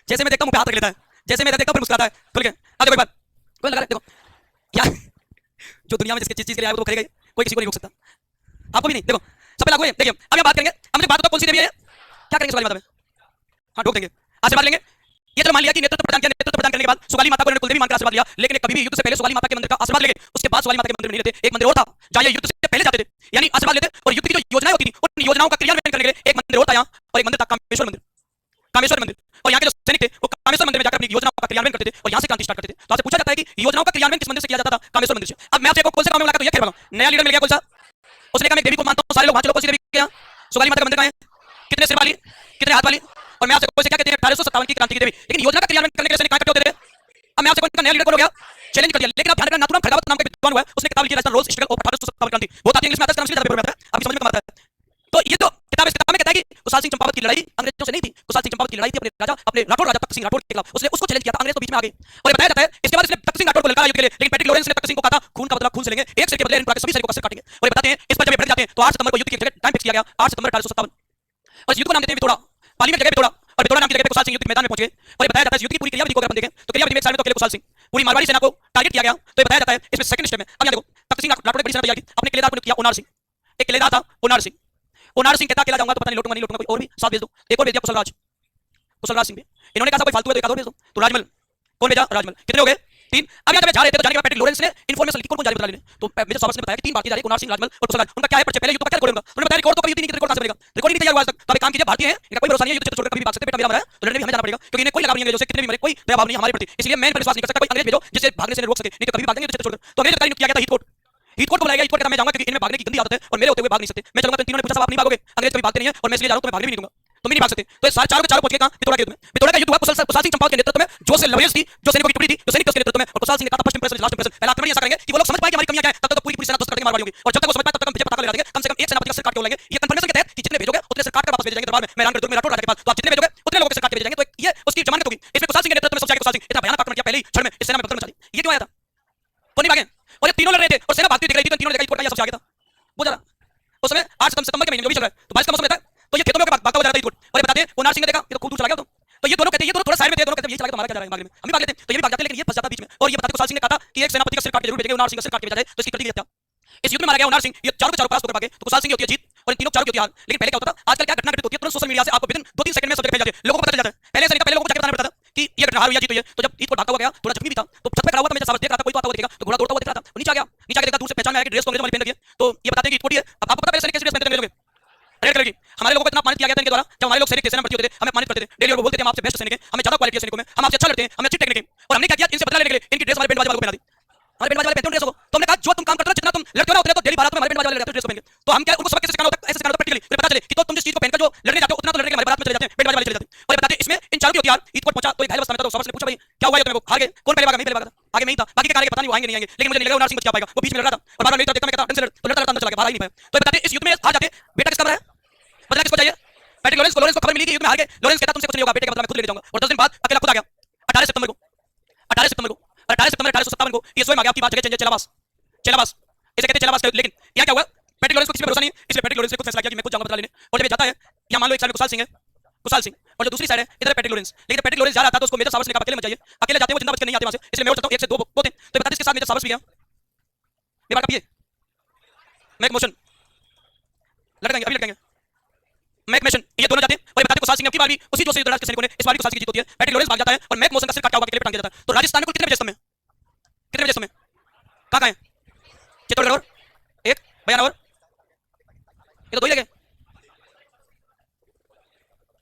जैसे मैं देखता हूं मुंह पे हाथ रख लेता है, जैसे मैं देखता हूं फिर मुस्कुराता है खुल के। अब देखो एक बात, कोई लगा देखो क्या जो दुनिया में जिसके चीज के लिए आया वो करेगा, कोई किसी को नहीं रोक सकता, आपको भी नहीं। देखो सब पे लागू है। देखिए अब हम बात करेंगे, अब मुझे बात बताओ कौन सी देवी है, क्या करेंगे सुगाली माता में? हाँ ठोक देंगे, आशीर्वाद लेंगे। ये तो मान लिया कि नेतृत्व प्रदान किया, नेतृत्व प्रदान करने के बाद सुगाली माता को उन्होंने कुलदेवी मानकर आशीर्वाद लिया, लेकिन कभी भी युद्ध से पहले सुगाली माता के मंदिर का आशीर्वाद लेंगे, उसके बाद सुगाली माता के मंदिर में नहीं रहते। एक मंदिर और था जहां ये युद्ध से पहले जाते थे, यानी आशीर्वाद लेते, और युद्ध की जो योजनाएं होती थी उन योजनाओं का क्रियान्वयन करने के लिए एक मंदिर और था यहाँ, और एक मंदिर था कामेश्वर मंदिर, कामेश्वर मंदिर। और यहाँ के जो सैनिक थे वो कामेश्वर मंदिर में जाकर अपनी योजनाओं का क्रियान्वयन करते थे और यहाँ से क्रांति स्टार्ट करते थे। तो आपसे पूछा जाता है कि योजनाओं का क्रियान्वयन किस मंदिर से किया जाता था? कामेश्वर मंदिर से। अब मैं आपसे कौन से गांव में मुलाकात हुई है? खैरवा गांव। नया लीडर मिल गया कौन सा? उसने कहा मैं देवी को मानता हूं, सारे लोग वहां चलो, कौन सी देवी के यहाँ? सुगाली माता का मंदिर कहां है? कितने सिर वाली, कितने हाथ वाली? और मैं आपसे कौन से क्या कहते हैं? 1857 की क्रांति की देवी। लेकिन योजना का क्रियान्वयन करने के लिए सैनिक कहां इकट्ठे होते थे? अब मैं आपसे कौन सा नया लीडर कौन हो गया? चैलेंज कर दिया। लेकिन आप ध्यान रखना, नाथुराम खड़गवत नाम का विद्वान हुआ है, उसने किताब लिखी है रोज स्ट्रगल ऑफ 1857 क्रांति। बहुत आती है इंग्लिश में, आता है पेपर में आता है, आपकी समझ में कम आता है। तो ये जो किताब इस किताब में कहता है कि कुशाल सिंह चंपावत की लड़ाई अंग्रेजों से नहीं थी, कुशाल सिंह चंपावत की लड़ाई थी अपने राजा, अपने राठौर राजा तख्त सिंह राठौर के खिलाफ। उसने उसको चैलेंज किया था, अंग्रेज तो बीच में आ गए। और ये बताया जाता है इसके बाद इसने तख्त सिंह राठौर को ललकारा युद्ध के लिए, लेकिन पैट्रिक लॉरेंस ने तख्त सिंह को कहा था खून का बदला खून से लेंगे, एक सिर के बदले इन सभी सैनिकों का सिर काटेंगे। और ये बताते हैं इस पर जब ये भड़क जाते हैं तो 8 सितंबर को युद्ध की जगह टाइम फिक्स किया गया, 8 सितंबर 1857। और इस युद्ध को नाम देते हैं वितोड़ा, पाली में जगह वितोड़ा, और वितोड़ा नाम की जगह पे कुशाल सिंह युद्ध के मैदान में पहुंच गए। और ये बताया जाता है युद्ध की पूरी क्रियाविधि को अगर हम देखें तो क्रियाविधि में एक साल में तो अकेले कुशाल सिंह पूरी मारवाड़ी सेना को टारगेट किया गया। तो ये बताया जाता है इसमें सेकंड स्टेप में। अब यहाँ देखो तख्त सिंह राठौर ने बड़ी सेना तैयार की, अपने किलेदार को नियुक्त किया ओनार सिंह, एक किलेदार था ओनार सिंह। ओनार सिंह कहता अकेला जाऊंगा तो पता नहीं लौटूंगा नहीं लौटूंगा, कोई और भी साथ भेज दो। एक और भेज दिया कुशलराज सिंह भी। इन्होंने कहा कोई फालतू है तो एक और भेज दो, तो राजमल कौन भेजा? राजमल। कितने हो गए? 3। अब यहाँ जा रहे थे तो जाने के बाद पैट्रिक लॉरेंस ने इन्फॉर्मेशन लिखी, कौन जा रहे हैं? तो मेजर सॉबर्स ने बताया कि 3 बाकी जा रहे हैं, ओनार सिंह, राजमल और कुशलराज। उनका क्या है परिचय? पहले युद्ध का क्या रिकॉर्ड होगा? उन्होंने बताया रिकॉर्ड तो कभी युद्ध नहीं, रिकॉर्ड कहां से बनेगा? रिकॉर्ड नहीं तैयार हुआ आज तक। तो एक काम कीजिए, भारतीय हैं, इनका कोई भरोसा नहीं है, युद्ध से छोड़कर कभी भी भाग सकते हैं, बेटा मेरा मरा है तो लड़ने भी हमें जाना पड़ेगा, क्योंकि इन्हें कोई लगाव नहीं है, जो से कितने भी मरे कोई दया भाव नहीं हमारे प्रति। इसलिए मैं इन पर विश्वास नहीं कर सकता, कोई अंग्रेज भेजो जिससे भागने से रोक सके, नहीं तो कभी भी भाग देंगे युद्ध से छोड़कर। तो अंग्रेज का नियुक्त किया गया था हीथकोट। हीथकोट को बुलाया गया, हीथकोट कहता मैं जाऊंगा क्योंकि इनमें भागने की गंदी आदत है और मेरे होते हुए भाग नहीं सकते, मैं चलूंगा। तो तीनों ने पूछा साहब आप नहीं भागोगे? अंग्रेज कभी भागते नहीं है और मैं इसलिए जा रहा हूं, तो मैं भागने भी नहीं दूंगा, तुम भी नहीं भाग सकते। तो सारे चारों के चारों पहुंच गए कहां? वितोड़ा के युद्ध में। वितोड़ा का युद्ध हुआ कुशाल सिंह चंपावत के नेतृत्व में, जो से लवेज थी, जो सैनिकों की टुकड़ी थी, जो सैनिक उसके नेतृत्व में। और कुशाल सिंह ने कहा फर्स्ट इंप्रेशन लास्ट इंप्रेशन, पहला आक्रमण ऐसा करेंगे कि वो लोग समझ पाए कि हमारी कमियां क्या है, तब तक तो पूरी सेना ध्वस्त कर देंगे मारवाड़ी होगी। और जब तक वो समझ पाए तब तक हम विजय पताका लगा देंगे, कम से कम एक सेनापति का सिर काट के उड़ाएंगे। ये कन्फर्मेशन के तहत कि जितने भेजोगे उतने सिर काट कर वापस भेज जाएंगे दरबार में, मैदान में राठौर राजा के पास। तो आप जितने भेजोगे उतने लोगों के सिर काट के भेज जाएंगे। तो ये उसकी जमानत होगी। इसमें कुशाल सिंह के नेतृत्व में सब जाके कुशाल सिंह इतना भयानक आक्रमण किया, पहले ही क्षण में इस सेना में भगदड़ मचा दी। ये क्यों आया था? कौन नहीं भागे? और ये तीनों लड़ रहे थे और सेना भागती दिख रही थी, तो तीनों ने देखा सब आ गया था। वो जरा उस समय 8 सितंबर के महीने जो भी चल रहा है, तो बारिश का मौसम रहता है, तो ये खेतों में भागता हुआ जा रहा था। और ये बताते हैं ओनार सिंह ने देखा ये तो खूब दूर चला गया। तो ये दोनों कहते हैं, ये दोनों थोड़ा साइड में थे, दोनों कहते हैं ये चला गया तो हमारा क्या जा रहा है, भाग में हम भी भाग लेते हैं। तो ये भी भाग जाते हैं, लेकिन ये फंस जाता बीच में। और ये बताते कुशाल सिंह ने कहा था कि एक सेनापति का सिर काट के जरूर भेजेंगे, ओनार सिंह का सिर काट के भेजा जाए, तो इसकी गलती की हत्या। इस युद्ध में मारा गया ओनार सिंह। ये चारों के चारों परास्त होकर भागे, तो कुशाल सिंह की होती है जीत और इन तीनों चारों की होती है हार। लेकिन पहले क्या होता था, आजकल क्या घटना घटित होती है, तुरंत सोशल मीडिया से आपको विदिन 2-3 सेकंड में सब जगह फैल जाती है, लोगों को पता चल जाता है। पहले ऐसा नहीं था, पहले लोगों को जाकर बताना पड़ता था कि ये घटना हार हुई या जीत हुई है। तो जब ईद को भागता हुआ गया, थोड़ा जख्मी भी था, तो छत पे खड़ा हुआ था, मैं साबर देख रहा था, कोई तो आता हुआ दिखेगा, तो घोड़ा दौड़ता हुआ दिख रहा था, नीचे आ गया, नीचे आके देखा दूर से पहचान में आया कि ड्रेस तो अंग्रेजों वाली पहन रखी है। तो ये बताते हैं कि ईद है। अब आपको पता है पहले सैनिक कैसी ड्रेस पहनते थे अंग्रेजों के? रेड कलर की। हमारे लोगों को इतना अपमानित किया गया था इनके द्वारा, जब हमारे लोग सैनिक थे, सेना भर्ती होते थे, हमें अपमानित करते थे, डेली वो बोलते थे हम आपसे बेस्ट सैनिक हैं, हमें ज्यादा क्वालिटी है सैनिकों में, हम आपसे अच्छा लड़ते हैं, हमें अच्छी टेक्निक है। और हमने क्या किया, इनसे बदला लेने के लिए इनकी ड्रेस हमारे बैंड बाजे वालों को पहना दी। हमारे बैंड बाजे वाले पहनते हैं ड्रेस को, तो हमने कहा जो तुम काम करते हो, जितना तुम लड़ते हो ना, उतने तो डेली बारात में हमारे बैंड बाजे वाले लड़ते हो ड्रेस को पहन के। तो हम क्या उनको सबक कैसे सिखाना होता है, ऐसे सिखाना होता है प्रैक्टिकली, पता चले कि तो तुम जिस चीज को पहनकर जो लड़ने जाते हो, उतना तो लड़ने के हमारे बारात में चले जाते हैं, बैंड बाजे वाले चले जाते हैं। और ये बताते हैं इसमें इन चारों की हथियार ईद को पहुंचा तो एक घायल अवस्था में था, तो सबसे ने पूछा भाई क्या हुआ है तुम्हें, हार गए, कौन पहले भागा, मैं पहले भागा था, आगे मैं ही था, बाकी के कार्य पता नहीं वो आएंगे नहीं आएंगे, लेकिन मुझे नहीं लगा वो नरसिंह बच क्या पाएगा, वो बीच में लड़ रहा था और बार-बार देखता मैं कहता ढंग से लड़, तो लड़ता लड़ता अंदर चला गया, बाहर ही नहीं पाया। तो ये बताते हैं इस युद्ध में हार जाते बेटा किसका बड़ा है, बदला किसको चाहिए, पैट्रिक लॉरेंस को खबर मिली कि युद्ध में हार गए, लॉरेंस कहता तुमसे कुछ नहीं होगा, बेटे का बदला मैं खुद ले जाऊंगा। और 10 दिन बाद अकेला खुद आ गया 18 सितंबर को 18 सितंबर को 1857 को ये स्वयं आ गया। आपकी बात जगह चेंज, चेलाबास चेलाबास इसे कहते हैं चेलाबास। लेकिन यहाँ क्या हुआ, पैट्रिक लॉरेंस को किसी पे भरोसा नहीं है, इसलिए पैट्रिक लॉरेंस ने खुद फैसला किया कि मैं खुद जाऊंगा बदला लेने। और जब ये जाता है, यहाँ मान लो एक साइड में कुशाल सिंह है, कुशाल सिंह, और जो दूसरी साइड है इधर पैट्रिक लॉरेंस। लेकिन पैट्रिक लॉरेंस जा रहा था तो उसको मेजर सावर्स ने कहा अकेले मत जाइए, अकेले जाते हैं वो जिंदा बच के नहीं आते वहां से, इसलिए मैं और चलता हूं, एक से दो बोते हैं। तो बताते इसके साथ मेजर सावर्स भी गया, ये बात ये मैक मोशन लटकाएंगे, अभी लटकाएंगे मैक मोशन, ये दोनों जाते हैं। और ये बताते कुशाल सिंह ने अपनी बार भी उसी जोश से युद्धराज के सैनिकों ने इस बार भी कुशाल सिंह की जीत होती है, पैट्रिक लॉरेंस भाग जाता है और मैक मोशन का सिर काटा हुआ अकेले पे टांग दिया जाता है। तो राजस्थान में कुल कितने बजे समय, कितने बजे समय, कहां है, चित्तौड़गढ़ और एक बयाना और, ये तो दो ही लगे।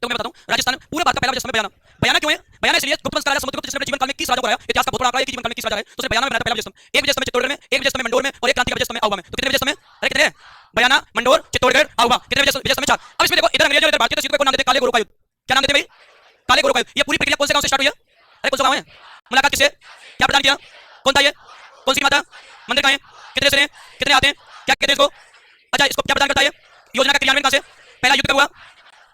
तो मैं बताता हूं राजस्थान पूरे भारत का पहला समय बयाना, बयाना क्यों है, बयाना इसलिए गुप्त वंश का राजा समुद्रगुप्त जिसने अपने जीवन काल में 21 राजा को हराया, इतिहास का बहुत बड़ा आंकड़ा है कि जीवन काल में 21 राजा है, तो उसने बयाना में बनाया पहला विजय स्तंभ। एक विजय स्तंभ चित्तौड़गढ़ में, एक विजय स्तंभ मंडोर में और एक क्रांति का विजय स्तंभ आउवा में। तो कितने विजय स्तंभ है, अरे कितने हैं, बयाना, मंडोर, चित्तौड़गढ़, आउवा, कितने विजय स्तंभ है, 4। अब इसमें देखो इधर अंग्रेजों ने इधर भारतीय तो को नाम देते काले गोरों का युद्ध, क्या नाम देते भाई, काले गोरों का युद्ध। ये पूरी प्रक्रिया कौन से गांव से स्टार्ट हुई है, अरे कौन सा गांव है, मुलाकात किससे, क्या प्रदान किया, कौन था ये, कौन सी माता, मंदिर कहां है, कितने से कितने आते हैं, क्या कहते हैं इसको, अच्छा इसको क्या प्रदान करता है, योजना का क्रियान्वयन कहां से, पहला युद्ध कब हुआ,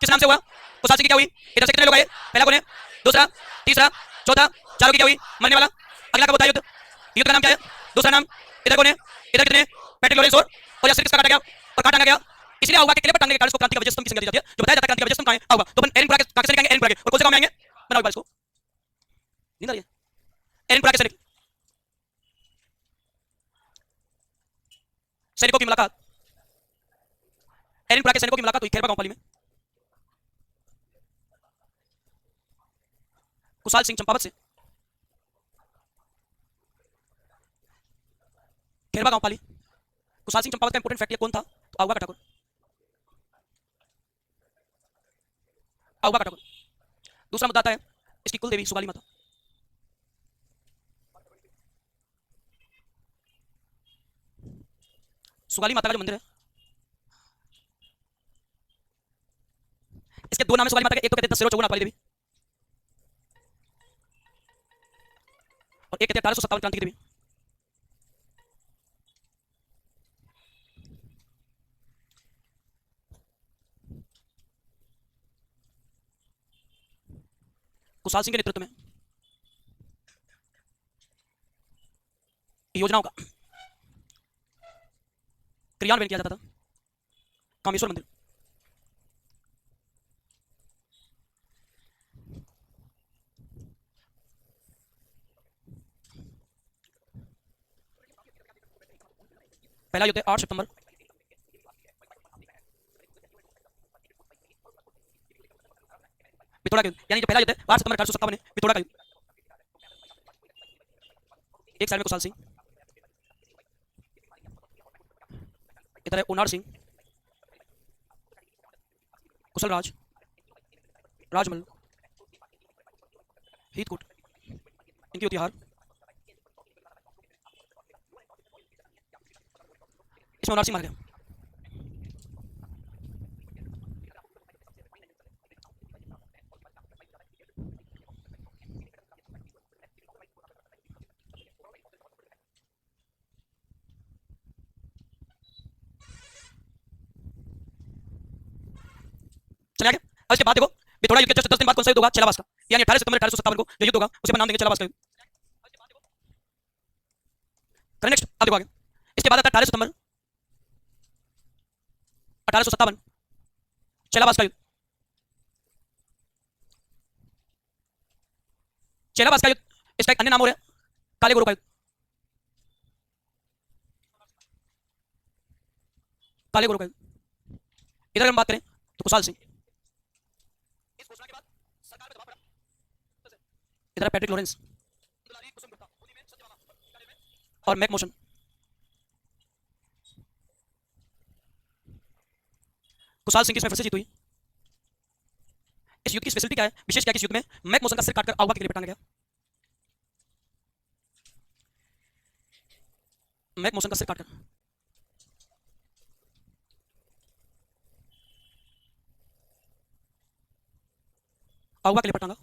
किस नाम से हुआ, कुशाल सिंह की क्या हुई, इधर से कितने लोग आए, पहला कौन है, दूसरा, तीसरा, चौथा, चारों की क्या हुई, मरने वाला, अगला कब होता है युद्ध, युद्ध का नाम क्या है, दूसरा नाम, इधर कौन है, इधर कितने, पैट्रिक लॉरेंस और या सिर किसका काटा गया और कहां टांगा गया, इसलिए आउवा के किले पर टांगने के कारण इसको क्रांति का विजय स्तंभ की संज्ञा दी जाती है। जो बताया जाता है क्रांति का विजय स्तंभ कहां है, आउवा। तो अपन एरनपुरा के काके सैनिक आएंगे, एरनपुरा के, और कौन से गांव में आएंगे, बनाओ एक बार इसको, नींद आ रही है, एरनपुरा के सैनिक, सैनिकों की मुलाकात, एरनपुरा के सैनिकों की मुलाकात हुई खैरवा गांव पाली में। कुशाल सिंह चंपावत से खैरवा गांव पाली, कुशाल सिंह चंपावत का इंपोर्टेंट फैक्ट ये कौन था, तो आउवा का ठाकुर, आउवा का ठाकुर। दूसरा मुद्दा आता है इसकी कुल देवी सुगाली माता, सुगाली माता का जो मंदिर है, इसके दो नाम है सुगाली माता के, एक तो कहते हैं 10 सिरों 54 वाली देवी और एक कहते हैं 1857 क्रांति की देवी। कुशाल सिंह के नेतृत्व में योजनाओं का क्रियान्वयन किया जाता था। कामेश्वर मंदिर, पहला युद्ध 8 सितंबर पिथौरा का युद्ध, यानी जो पहला युद्ध है 8 सितंबर 1857 में पिथौरा का युद्ध। एक साइड में कुशाल सिंह, इधर है ओनार सिंह, कुशल राज, राजमल, हीतकुट, इनकी होती हार। इसमें ओनार सिंह मार गया। चले आगे। अब इसके बाद देखो पिथौरा युद्ध के जस्ट 10 दिन बाद कौन सा युद्ध होगा, चेलाबास का, यानी 18 सितंबर 1857 को जो युद्ध होगा उसे अपन नाम देंगे चेलाबास का युद्ध। नेक्स्ट अब देखो आगे, इसके बाद आता है 18 सितंबर 1857 चेलाबास का युद्ध। चेलाबास का युद्ध, इसका एक अन्य नाम और है काले गोरों का युद्ध, काले गोरों का युद्ध। इधर अगर हम बात करें तो कुशाल सिंह, इस घोषणा के बाद सरकार पे दबाव पड़ा, इधर पैट्रिक लॉरेंस और मैक मोशन। कुशाल सिंह की इसमें फिर से जीत हुई। इस युद्ध की स्पेशलिटी क्या है, विशेष क्या है इस युद्ध में, मैक मोसन का सिर काटकर आउवा के किले पर टांगा गया। मैक मोसन का सिर काटकर आउवा के लिए टांगा।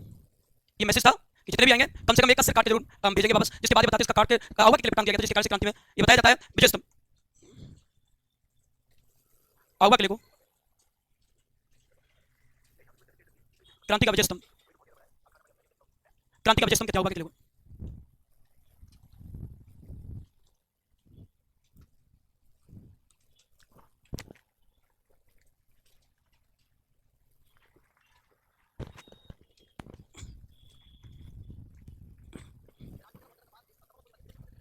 ये मैसेज था कि जितने भी आएंगे कम से कम एक का सिर काट के जरूर हम भेजेंगे वापस, जिसके बाद बताते इसका काट के आउवा के लिए टांग दिया गया था, जिसके कारण से क्रांति में ये बताया जाता है विजय स्तंभ। आउवा के लिए को क्रांति का विजय स्तंभ, क्रांति का विजय स्तंभ कहते हैं आउवा के किले को।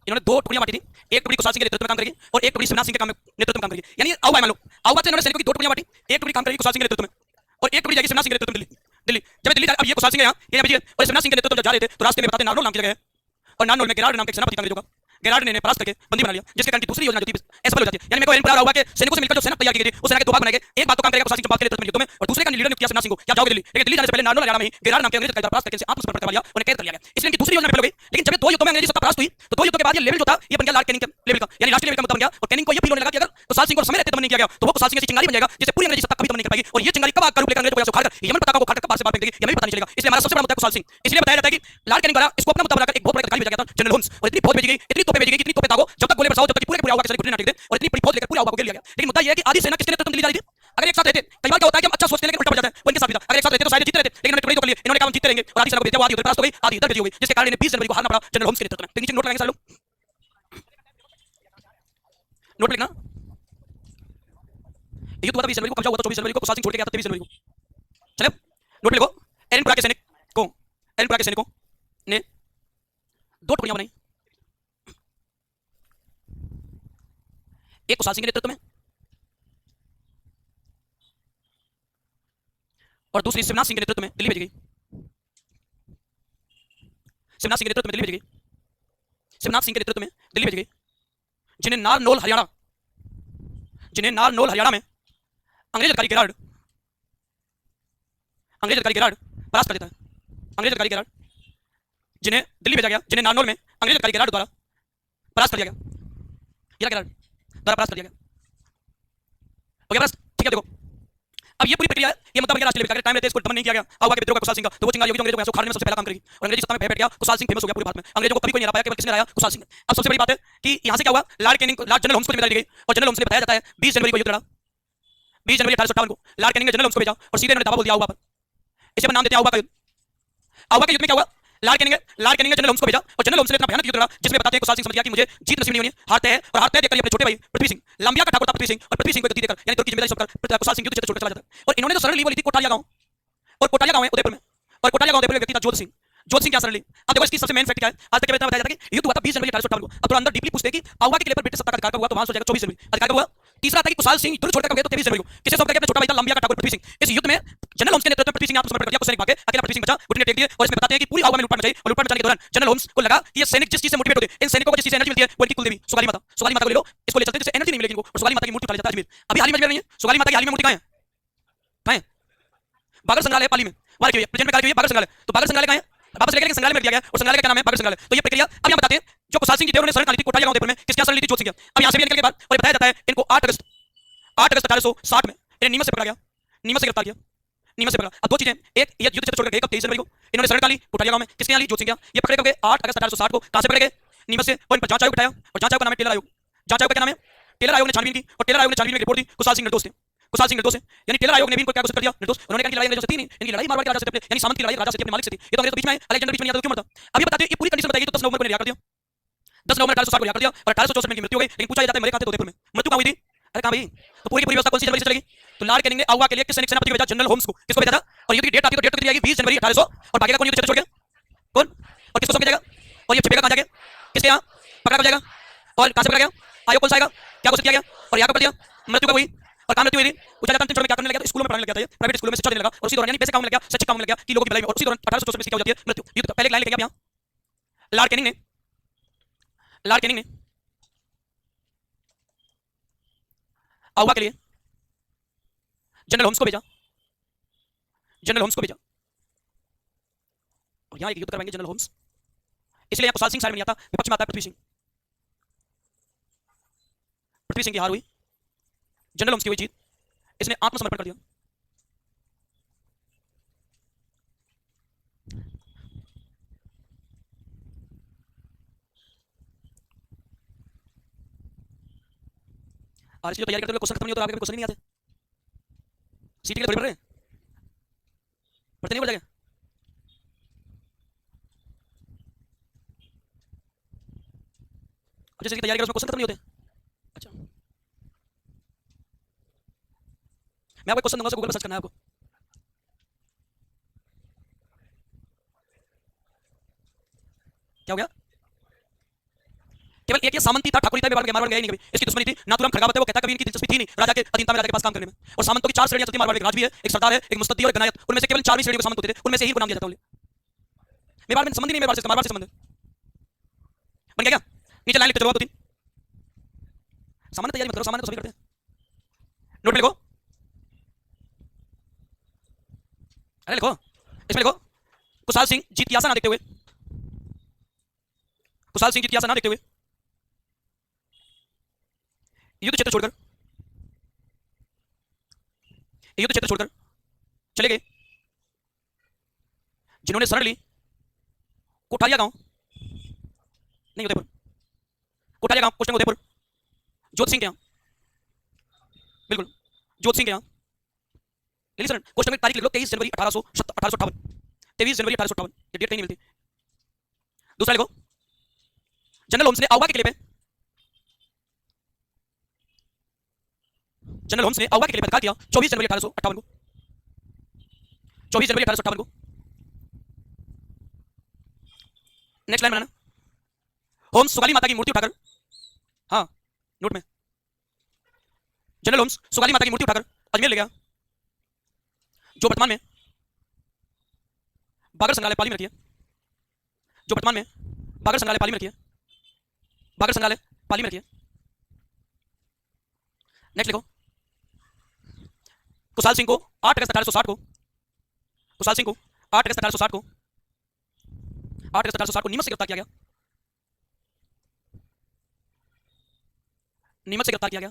इन्होंने दो टुकड़ियां बांटी थी, एक टुकड़ी कुशाल सिंह के नेतृत्व में काम करेगी और एक टुकड़ी शिवनाथ सिंह के काम में नेतृत्व में काम करेगी। यानी आउवा मान लो, आउवा से इन्होंने सैनिकों की दो टुकड़ियां बांटी, एक टुकड़ी काम करेगी कुशाल सिंह के नेतृत्व में और एक टुकड़ी जाएगी शिवनाथ सिंह के नेतृत्व में दिल्ली। दिल्ली जब दिल्ली अब ये कुशाल सिंह यहाँ ये विजय और शिवनाथ सिंह के नेतृत्व में जा रहे थे तो रास्ते में बताते नारनौल नाम की जगह है और नारनौल में गेरार्ड नाम के सेनापति अंग्रेजों का गेरार्ड ने परास्त करके बंदी बना लिया, जिसके कारण दूसरी योजना जो थी असफल हो जाती है। यानी मेरे को एनपीआर हुआ कि सैनिकों से मिलकर जो सेना तैयार की गई थी उस सेना के दो भाग बनाए गए, एक भाग तो काम करेगा कुशाल सिंह के नेतृत्व में युद्ध में और दूसरे का लीडर नियुक्त किया शिवनाथ सिंह को। क्या जाओगे दिल्ली, लेकिन दिल्ली जाने से पहले नारनौल हरियाणा में गेरार्ड नाम के अंग्रेज का परास्त करके आत्मसमर्पण करवा लिया, उन्हें कैद कर लिया गया। इसलिए दूसरी योजना विफल हो गई। लेकिन जब दो युद्धों में अंग्रेजी सत्ता परास्त हुई तो दो युद्धों के बाद ये लेवल जो था ये बन गया लॉर्ड कैनिंग के लेवल का, यानी राष्ट्रीय लेवल का मुद्दा बन गया और कैनिंग को ये फील होने लगा कि अगर कुशाल सिंह को समय रहते दमन नहीं किया गया तो वो कुशाल सिंह ऐसी चिंगारी बन जाएगा जिससे पूरी अंग्रेजी सत्ता कभी दमन नहीं कर पाएगी और ये चिंगारी कब आग का रूप लेकर अंग्रेजों को उखाड़कर यमन पताका को उखाड़कर पार से पार फेंक देगी, ये हमें पता नहीं चलेगा। इसलिए हमारा सबसे बड़ा मुद्दा है कुशाल सिंह। इसलिए बताया जाता है कि लॉर्ड कैनिंग द्वारा इसको अपना मुद्दा बनाकर एक बहुत बड़ा अधिकारी भेजा गया था जनरल होम्स और इतनी फौज भेजी गई, इतनी तोपें भेजी गई, इतनी तोपें दागो जब तक गोले बरसाओ जब तक पूरे पूरे आउवा के सैनिक घुटने ना टेक दे और इतनी बड़ी फौज लेकर पूरे आउवा को घेर लिया गया। लेकिन मुद्दा ये है कि आधी सेना किसके नेतृत्व में दिल्ली जा रही थी। अगर एक साथ रहते, कई बार क्या होता है कि हम अच्छा सोचते हैं लेकिन उल्टा पड़ जाता है, वो इनके साथ भी था। अगर एक साथ रहते तो शायद जीतते रहते, लेकिन उन्होंने टुकड़ी तो कर लिए, इन्होंने कहा हम जीतते रहेंगे और आधी सेना को भेज दिया, आधी उधर परास्त हो गई, आधी इधर भेजी हो गई, जिसके कारण इन्हें 20 जनवरी को हारना पड़ा जनरल होम्स के नेतृत्व में। तो नीचे नोट लगाएंगे सारे लोग, नोट पे लिखना युद्ध हुआ था 20 जनवरी को, कब्जा हुआ था 24 जनवरी को, कुशाल सिंह छोड़ के गया था 23 जनवरी को। चले नोट पे लिखो, एरनपुरा के सैनिकों ने दो टुकड़ियां बनाई, एक कुशाल सिंह के नेतृत्व में और दूसरी शिवनाथ सिंह के नेतृत्व में दिल्ली भेजी गई। शिवनाथ सिंह के नेतृत्व में दिल्ली भेजी गई, शिवनाथ सिंह के नेतृत्व में दिल्ली भेजी गई, जिन्हें नारनौल हरियाणा में अंग्रेज अधिकारी गेरार्ड परास्त कर देता है। अंग्रेज अधिकारी गेरार्ड जिन्हें दिल्ली भेजा गया, जिन्हें नारनौल में अंग्रेज अधिकारी गेरार्ड द्वारा परास्त कर दिया गया, गेरार्ड द्वारा परास्त कर दिया गया। हो गया परास्त, ठीक है। देखो अब ये पूरी प्रक्रिया है, ये मुद्दा बन गया राष्ट्रीय लेवल का, टाइम रहते इसको दमन नहीं किया गया आउवा के विद्रोह का कुशाल सिंह का, तो वो चिंगारी होगी जो अंग्रेजों को उखाड़ने में सबसे पहला काम करेगी और अंग्रेजी सत्ता में बैठ गया, कुशाल सिंह फेमस हो गया पूरे भारत में। अंग्रेजों को कभी कोई नहीं हरा पाया, केवल किसने हराया, कुशाल सिंह। अब सबसे बड़ी बात है कि यहाँ से क्या हुआ, लॉर्ड जनरल होम्स को जिम्मेदारी दी गई और जनरल होम्स ने बताया जाता है 20 जनवरी को युद्ध लड़ा, 20 जनवरी 1858 को लॉर्ड कैनिंग ने जनरल होम्स को भेजा और सीधे उन्होंने दावा बोल दिया आउवा पर। इसे हम नाम देते हैं आउवा का युद्ध। आउवा के युद्ध में क्या हुआ, लॉर्ड कैनिंग ने जनरल होम्स को भेजा और जनरल होम्स ने इतना भयानक युद्ध लड़ा जिसमें बताते हैं कुशाल सिंह समझ गया कि मुझे जीत नसीब नहीं होनी है, हारते हैं और हारते देखकर अपने छोटे भाई पृथ्वी सिंह, लंबिया का ठाकुर था पृथ्वी सिंह, और पृथ्वी सिंह को गद्दी देकर यानी तुर्की जिम्मेदारी सौंपकर कुशाल सिंह युद्ध क्षेत्र छोड़कर चला जाता है। और इन्होंने जो शरण ली वो ली थी कोटालिया गांव, और कोटालिया गांव है उदयपुर में, और कोटालिया गांव उदयपुर में व्यक्ति था जोध सिंह क्या शरण ली। अब देखो इसकी सबसे मेन फैक्ट क्या है, आज तक के बताया जाता है कि युद्ध हुआ था 20 जनवरी 1858 को। अब थोड़ा अंदर डीपली पूछते हैं कि आउवा के किले पर ब्रिटिश सत्ता का अधिकार कब हुआ, तो वहां हो जाएगा 24 जनवरी अधिकार कब हुआ। तीसरा था कि कुशाल सिंह युद्ध छोड़कर कब गया, तो 23 जनवरी को। किसे सौंप गया, अपने छोटा भाई था लंबिया का ठाकुर पृथ्वी सिंह। इस युद्ध में जनरल होम्स के नेतृत्व में पृथ्वी सिंह ने आत्मसमर्पण कर दिया, कुछ सैनिक भागे, अकेला पृथ्वी सिंह बचा, घुटने टेक दिए। और इसमें बताते हैं कि पूरी आउवा में लूटपाट मचाई और लूटपाट मचाने के दौरान जनरल होम्स को लगा कि ये सैनिक जिस चीज से मोटिवेट होते हैं, इन सैनिकों को जिस चीज से एनर्जी मिलती है वो इनकी कुलदेवी सुगाली माता को ले लो, इसको ले चलते हैं, जिससे एनर्जी नहीं मिलेगी इनको, और सुगाली माता की मूर्ति उठा लेता है अजमेर। अभी हाल ही में अजमेर नहीं है, सुगाली माता की हाल ही में मूर्ति कहां है, बागर संग्रहालय पाली में, वहां रखी हुई है, प्रेजेंट में रखी हुई है बागर संग्रहालय। तो बागर संग्रहालय कहां है, वापस लेके संग्रहालय में दिया गया और संग्रहालय का क्या नाम है, बागर संग्रहालय। तो ये प्रक्रिया अब यहाँ बताते हैं जो कुशाल सिंह की देव ने शरण ली थी कोटालिया गांव उदयपुर में, किसके शरण ली थी, जोध सिंह। अब यहाँ से भी निकल के बाद और बताया जाता है इनको 8 अगस्त 1860 में इन्हें नीमच से पकड़ा गया, नीमच से गिरफ्तार किया, नीमच से पकड़ा। अब दो चीजें, एक ये युद्ध क्षेत्र छोड़कर गए कब 23 जनवरी को, इन्होंने शरण डाली कोटालिया गांव में, किसके यहाँ ली, जोध सिंह। ये पकड़े गए 8 अगस्त 1860 को, कहां से पकड़े गए, नीमच से। और इन पर जांच आयोग उठाया और जांच आयोग का नाम है टेलर आयोग। जांच आयोग का नाम है टेलर आयोग ने छानबीन की और टेलर आयोग ने छानबीन में रिपोर्ट दी कुशाल सिंह निर्दोष थे, कुशाल सिंह निर्दोष है। यानी टेलर आयोग ने भी इनको क्या घोषित कर दिया, निर्दोष। उन्होंने कहा कि लड़ाई अंग्रेजों से थी नहीं, इनकी लड़ाई मारवाड़ के राजा से थी, यानी सामंत की लड़ाई राजा से अपने मालिक से थी। ये तो अंग्रेज बीच में है, अलेक्जेंडर बीच में नहीं आता तो क्यों मरता। अभी बताते हैं ये पूरी कंडीशन बताइए तो 10 नवंबर को रिहा कर दिया, 10 नवंबर 1860 को रिहा कर दिया और 1864 में इनकी मृत्यु हो गई। लेकिन पूछा जाता है मरे कहां थे, उदयपुर में। मृत्यु कहां हुई थी, अरे कहां भाई, तो पूरी की पूरी व्यवस्था कौन सी जनवरी से चलेगी। तो लॉर्ड कैनिंग ने आउवा के लिए किस सैनिक सेनापति को भेजा, जनरल होम्स को। किसको भेजा था, और युद्ध की डेट आती है तो डेट कितनी आएगी, 20 जनवरी 1800। और भागेगा कौन, युद्ध क्षेत्र छोड़ के कौन, और किसको सौंप जाएगा, और ये छिपेगा कहां जाके, किसके यहां पकड़ा कर जाएगा, और कहां से पकड़ा गया, आयोग कौन सा आएगा, क्या घोषित किया गया, और यहां पर कर दिया, मृत्यु कब हुई, और कहां मृत्यु हुई थी। पूछा जाता है अंतिम में क्या करने लगा, तो स्कूलों में पढ़ाने लग गया था, प्राइवेट स्कूलों में शिक्षा देने लगा, और उसी दौरान यानी पैसे काम में लग गया, शैक्षिक काम में लग गया कि लोगों की भलाई, और उसी दौरान 1864 में क्या हो जाती है, मृत्यु। युद्ध पहले एक लाइन लिखेंगे आप यहां, लॉर्ड कैनिंग ने आउवा के लिए जनरल होम्स को भेजा, जनरल होम्स को भेजा, और यहां एक युद्ध करवाएंगे जनरल होम्स, इसलिए यहां कुशाल सिंह साइड में नहीं आता, विपक्ष में आता है पृथ्वी सिंह। पृथ्वी सिंह की हार हुई, जनरल होम्स की हुई जीत, इसने आत्मसमर्पण कर दिया। आज की जो तैयारी करते हुए क्वेश्चन खत्म नहीं होता, आगे क्वेश्चन ही नहीं आते, सीटी के लिए थोड़ी पढ़ रहे हैं, पढ़ते नहीं पड़ जाएगा। जैसे की तैयारी करो उसमें क्वेश्चन खत्म नहीं होते। अच्छा, मैं आपको क्वेश्चन दूंगा, गूगल पर सर्च करना है आपको। क्या हो गया? केवल एक ये सामंती था, ठाकुरी था, मारवाड़ गया ही नहीं कभी, इसकी दुश्मनी थी। नाथुराम खड़गावत है, वो कहता कभी इनकी दिलचस्पी थी नहीं राजा के अधीनता में, राजा के पास काम करने में। और सामंतों की 4 श्रेणियां चलती, मारवाड़ एक राज भी है, एक सरदार है, एक मुस्तद्दी और एक गनायत, उनमें से केवल 4वीं श्रेणी को सामंत होते थे, उनमें से ही को नाम दिया जाता है। मेवाड़ में संबंध ही नहीं, मेवाड़ से संबंध है। बन गया क्या? नीचे लाइन लिखते चलो, 2-3 सामान्य तैयारी मत करो, सामान्य तो सभी करते हैं, नोट में लिखो, अरे लिखो, इसमें लिखो, कुशाल सिंह जीत की आशा ना देखते हुए, कुशाल सिंह जीत की आशा ना देखते हुए युद्ध क्षेत्र छोड़कर, युद्ध क्षेत्र छोड़कर चले गए जिन्होंने शरण ली कोठारिया गांव, नहीं उदयपुर, कोठारिया गांव पोस्टिंग उदयपुर, जोत सिंह के यहाँ, बिल्कुल जोत सिंह के यहाँ ले ली शरण। क्वेश्चन में तारीख लिख लो, 23 जनवरी 1858, 23 जनवरी 1858, ये डेट कहीं नहीं मिलती। दूसरा लिखो, जनरल होम्स ने आउवा के किले पे, जनरल होम्स ने आउवा के किले पर अधिकार किया 24 जनवरी 1858 को, 24 जनवरी 1858 को। नेक्स्ट लाइन बनाना, होम्स सुगाली माता की मूर्ति उठाकर, हाँ नोट में, जनरल होम्स सुगाली माता की मूर्ति उठाकर अजमेर ले गया, जो वर्तमान में बागर संग्रहालय पाली में रखी है, जो वर्तमान में बागर संग्रहालय पाली में रखी है, बागर संग्रहालय पाली में रखी है। नेक्स्ट लिखो, कुशाल सिंह को 8 अगस्त 1860 को, कुशाल सिंह को 8 अगस्त 1860 को, 8 अगस्त 1860 को नीमच से गिरफ्तार किया गया, नीमच से गिरफ्तार किया गया,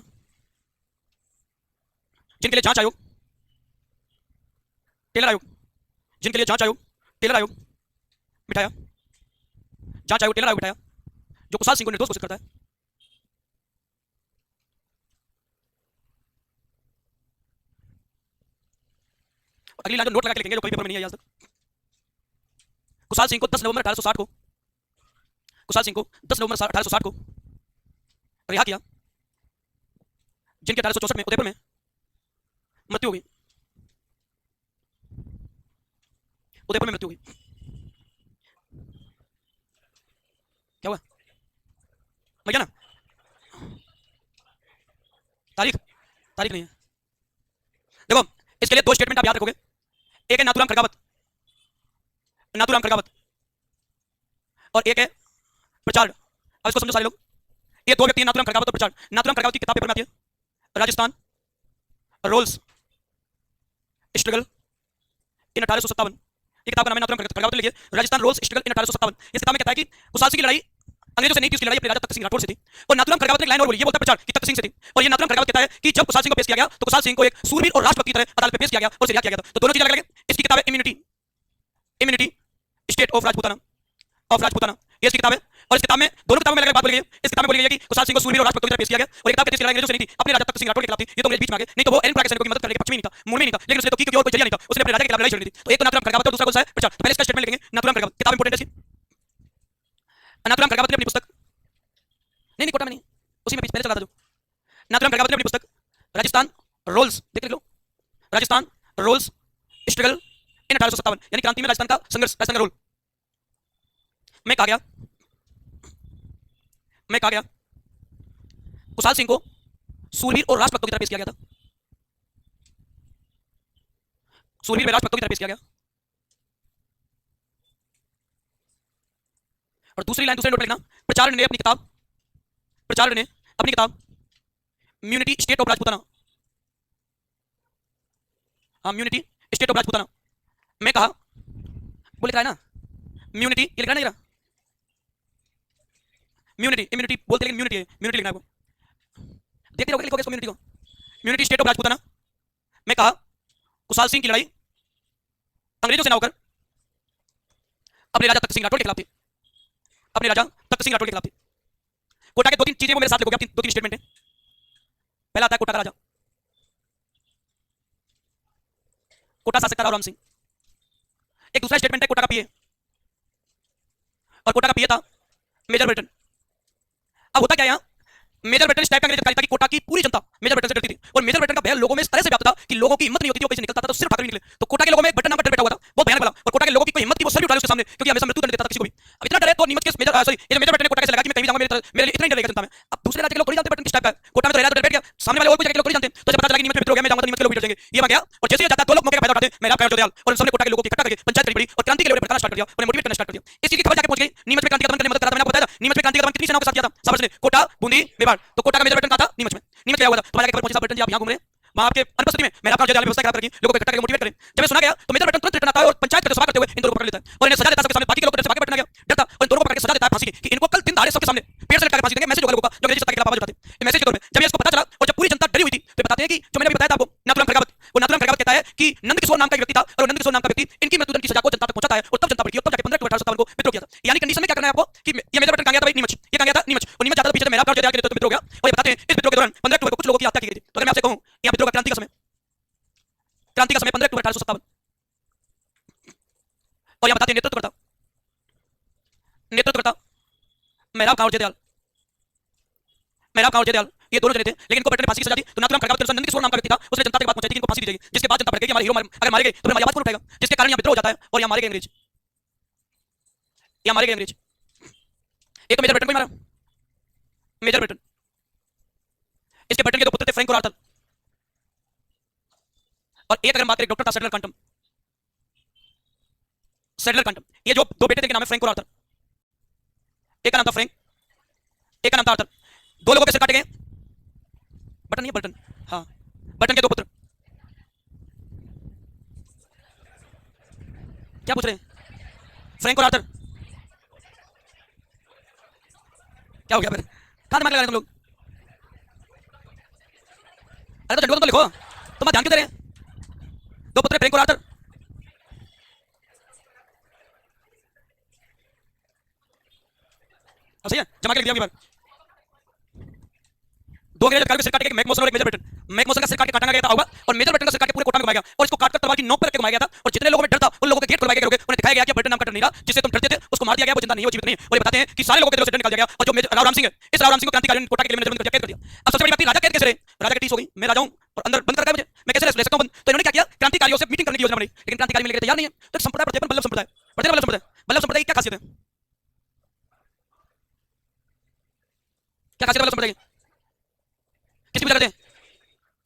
जिनके लिए जांच आयोग, टेलर आयोग, जिनके लिए जांच आयोग, टेलर आयोग बिठाया, जांच आयोग टेलर आयोग बिठाया, जो कुशाल सिंह को निर्दोष घोषित करता है। अगली लाइन नोट लगा के लिखेंगे, जो कोई पेपर में नहीं है आज तक। कुशाल सिंह को 10 नवंबर 1860 को, कुशाल सिंह को 10 नवंबर 1860 को रिहा किया, जिनके 1864 में उदयपुर में मृत्यु हो गई, उदयपुर में मृत्यु हो गई। क्या हुआ? मर गया ना? तारीख, तारीख नहीं है। देखो, इसके लिए 2 स्टेटमेंट आप याद रखोगे, एक है नाथुराम खड़गावत, नाथुराम खड़गावत, और एक है प्रचार। अब इसको समझो सारे लोग, ये 2 व्यक्ति हैं, नाथुराम खड़गावत और प्रचार। नाथुराम खड़गावत की किताब पेपर में आती है, राजस्थान रोल्स स्ट्रगल इन 1857, ये किताब का नाम है, नाथुराम खड़गावत लिखिए, राजस्थान रोल्स स्ट्रगल इन 1857। इस किताब में कहता है कि कुशाल सिंह की लड़ाई अंग्रेजों से नहीं थी, उसकी लड़ाई अपने राजा तख्त सिंह राठौर से थी। और नाथुराम खड़गावत ने एक लाइन और बोली, ये बोलता है प्रचार की तख्त सिंह से थी, और ये नाथुराम खड़गावत कहता है कि जब कुशाल सिंह को पेश किया गया तो कुशाल सिंह को एक सूरवीर और राष्ट्रभक्त की तरह अदालत में पेश किया गया और रिहा किया गया था। तो दोनों चीजें अलग अलग हैं। इसकी किताब है immunity, immunity state of Rajputana, of Rajputana, ये इसकी किताब है। और इस किताब में, दोनों किताबों में अलग बात बोली गई है। इस किताब में बोली गई है कि कुशाल सिंह को सूरवीर और राष्ट्रभक्त की तरह पेश किया गया, और एक किताब कहती है लड़ाई अंग्रेजों से नहीं थी, अपने राजा तख्त सिंह राठौर के खिलाफ थी। ये तो अंग्रेज बीच में आ गए, नहीं तो वो एरन क्राइक सैनिकों की मदद करने के पक्ष में नहीं था, मूड में नहीं था, लेकिन उसने तो की क्योंकि और कोई जरिया नहीं था, उसने अपने राजा के खिलाफ लड़ाई छेड़ी थी। तो एक तो नाथुराम खड़गावत और दूसरा कौन सा है? प्रचार। तो पहले इसका स्टेटमेंट लिखेंगे, नाथुराम खड़गावत, किताब इंपॉर्टेंट है। नाथुराम खड़गावत ने अपनी पुस्तक, नहीं कोटा में नहीं, उसी में पहले चला था जो, नाथुराम खड़गावत ने अपनी पुस्तक राजस्थान रोल्स, देख लो, राजस्थान रोल्स स्ट्रगल इन 1857, यानी क्रांति में राजस्थान का संघर्ष, राजस्थान का रोल, मैं कहा गया, मैं कहा गया कुशाल सिंह को सूरवीर और राष्ट्रभक्तों की तरह पेश किया गया था, सूरवीर में राष्ट्रभक्तों की तरह पेश किया गया। और दूसरी लाइन दूसरे नोट में लिखना, प्रचार ने अपनी किताब, प्रचार ने अपनी किताब इम्यूनिटी स्टेट ऑफ राजपूताना, हाँ म्यूनिटी स्टेट ऑफ राजपूताना। मैं कहा बोल रहा है ना म्यूनिटी, ये लिख रहा है ना, म्यूनिटी इम्यूनिटी बोलते लेकिन म्यूनिटी है, म्यूनिटी लिखना है आपको, देखते रहोगे लिखोगे इसको म्यूनिटी को, म्यूनिटी स्टेट ऑफ राजपूताना। मैं कहा कुशाल सिंह की लड़ाई अंग्रेजों से ना होकर अपने राजा तख्त सिंह राठौड़ के खिलाफ थी, अपने राजा तख्त सिंह राठौड़ के खिलाफ थी। कोटा के दो तीन चीजें को मेरे साथ लिखोगे, दो तीन स्टेटमेंट है। पहला आता है कोटा का राजा, कोटा शासक था राम सिंह। एक दूसरा स्टेटमेंट है कोटा का पीए, और कोटा का पीए था मेजर ब्रिटेन। अब होता क्या यहाँ, मेजर ब्रिटेन इस टाइप का अंग्रेज अधिकारी था कि कोटा की पूरी जनता मेजर ब्रिटेन से डरती थी, और मेजर ब्रिटेन का भय लोगों में इस तरह से व्याप्त था कि लोगों की हिम्मत नहीं होती थी, वो कहीं से निकलता था तो सिर्फ ठाकुर निकले। तो कोटा के लोगों में ब्रिटेन नाम का डर बैठा हुआ था, बहुत भयानक वाला, और कोटा के लोगों की कोई हिम्मत थी वो सर भी उठा ले उसके सामने, क्योंकि हमेशा मृत्यु दंड देता था किसी को भी। अब इतना डर है तो नीमच के मेजर सॉरी ये मेजर ब्रिटेन ने कोटा कैसे लगा कि मैं कहीं भी जाऊंगा मेरे लिए इतना ही डर रहेगा जनता में। अब दूसरे राज्य के लोग थोड़ी जानते ब्रिटेन किस टाइप का, कोटा में तो रहता डर बैठ गया, सामने वाले और कोई जगह के लोग थोड़ी जानते, तो जब पता चला कि नीमच में विद्रोह हो गया, मैं जाऊंगा तो नीमच के लोग भी डर जाएंगे, ये वहां गया और जैसे ही जाता दो लोग मौके का फायदा उठाते, मेरा प्यार जोधयाल और सबने कोटा के लोगों की इकट्ठा करके पंचायत करी पड़ी और क्रांति के लिए भड़काना स्टार्ट कर दिया और मोटिवेट करना स्टार्ट कर दिया। इस चीज की खबर जाके पहुंच गई, नीमच में क्रांति का दमन करने में मदद करा था, मैंने आपको बताया था नीमच में क्रांति का दमन कितनी सेनाओं के साथ किया था, साबर से कोटा बूंदी मेवाड़। तो कोटा का मेजर ब्रिटेन कहां था, नीमच में। नीमच क्या हुआ था, तुम्हारे खबर पहुंची साहब ब्रिटेन जी आप यहां घूम रहे हैं, वहां आपके अनुपस्थिति में मेरा अपना जयजाल व्यवस्था खराब करके लोगों को इकट्ठा करके मोटिवेट करें। जब ये सुना गया तो मेजर ब्रिटेन तुरंत रिटर्न आता है और पंचायत करके सभा करते हुए इन दोनों को पकड़ लेता है और इन्हें सजा देता है सबके सामने, बाकी के लोग से भागे बैठना गया डरता, और इन दोनों को पकड़ के सजा देता है फांसी की, कि इनको कल 3 दाड़े सबके सामने पेड़ से लटका के फांसी देंगे। मैसेज होगा लोगों का जो अंग्रेजी सत्ता के खिलाफ आवाज उठाते हैं, ये मैसेज के तौर पे जब ये इसको पता चला और जब पूरी जनता डरी हुई थी तो बताते हैं कि जो मैंने अभी बताया था आपको नाथुराम खड़गावत, वो नाथुराम खड़गावत कहता है कि नंद किशोर नाम का एक व्यक्ति था और नंद किशोर नाम का व्यक्ति इनकी मृत्युदंड की सजा को जनता तक पहुंचाता है, और तब जनता बढ़ी और तब जाके 15 अक्टूबर 1857 को विद्रोह किया था। यानी कंडीशन में क्या करना है आपको कि ये मेजर ब्रिटेन कहां गया था भाई, नीमच, ये कहां गया था नीमच, और नीमच जाता था पीछे से मेरा प्राण जयजाल के नेतृत्व में विद्रोह गया, और ये बताते हैं इस विद्रोह के दौरान 15 अक्टूबर को कुछ लोगों की हत्या की गई थी। तो अगर मैं आपसे कहूं यहां विद्रोह का क्रांति का समय 15 अक्टूबर 1857 और यहां बताते हैं नेतृत्व करता मेहराब खां और जयदयाल, मेहराब खां और जयदयाल ये दोनों जने थे, लेकिन इनको ब्रिटेन ने फांसी की सजा दी। तो नाथुराम खड़गावत के अनुसार नंद किशोर नाम का व्यक्ति था, उसने जनता तक बात पहुंचाई थी कि इनको फांसी दी जाएगी, जिसके बाद जनता भड़क गई कि हमारे हीरो अगर मारे गए तो फिर हमारी आवाज कौन उठाएगा, जिसके कारण यहां विद्रोह हो जाता है और यहां मारे गए अंग्रेज, यहां मारे गए अंग्रेज। एक तो मेजर ब्रिटेन को ही मारा, मेजर ब्रिटेन, इसके ब्रिटेन के दो पुत्र थे फ्रैंक और आर्थर, और एक अगर बात करें डॉक्टर था सेडलर कंटम, सेडलर कंटम, ये जो दो बेटे थे इनके नाम है फ्रैंक और आर्थर, एक का नाम था फ्रैंक, एक का नाम था आर्थर। दो लोगों के सिर काटे गए, बटन नहीं बटन, हाँ बटन के दो पुत्र, क्या पूछ रहे हैं फ्रैंक और आर्थर, क्या हो गया फिर, कहां दिमाग लगा रहे तुम लोग, अरे तो झंडू तो लिखो, तुम ध्यान क्यों दे रहे हैं, दो पुत्र फ्रैंक और आर्थर, सही है जमा के लिख दिया। दो अंग्रेज अधिकारियों के सिर काटे गए, मैकमोसन और एक मेजर ब्रिटेन। मैकमोसन का सिर काट के काटा गया था होगा, और मेजर ब्रिटेन का सिर काट के पूरे कोटा में घुमाया गया, और इसको काटकर तलवार की नोक पर रख के घुमाया गया था, और जितने लोगों में डर था उन लोगों के गेट खुलवाए गए, उन्हें दिखाया गया कि ब्रिटेन नाम का डर नहीं रहा, जिससे तुम डरते थे उसको मार दिया गया, वो जिंदा नहीं है, वो जीवित नहीं है। और ये बताते हैं कि सारे लोगों के दिलों से डर निकाल दिया गया, और जो राव राम सिंह है, इस राव राम सिंह को क्रांतिकारियों ने कोटा के लिए नजरबंद कर दिया। अब सबसे बड़ी बात राजा कैद कैसे रहे, राजा की टीस हो गई, मैं राजा हूं और अंदर बंद कर रखा है मुझे, मैं कैसे रह सकता हूं बंद। तो इन्होंने क्या किया, क्रांतिकारियों से मीटिंग करने की योजना बनाई, लेकिन क्रांतिकारी मिलने के तैयार नहीं है। तो संप्रदाय प्रत्येपन बल्लभ संप्रदाय, प्रत्येपन बल्लभ संप्रदाय, बल्लभ संप्रदाय की क्या खासियत है, क्या खासियत है बल्लभ संप्रदाय की, किसकी पूजा करते हैं,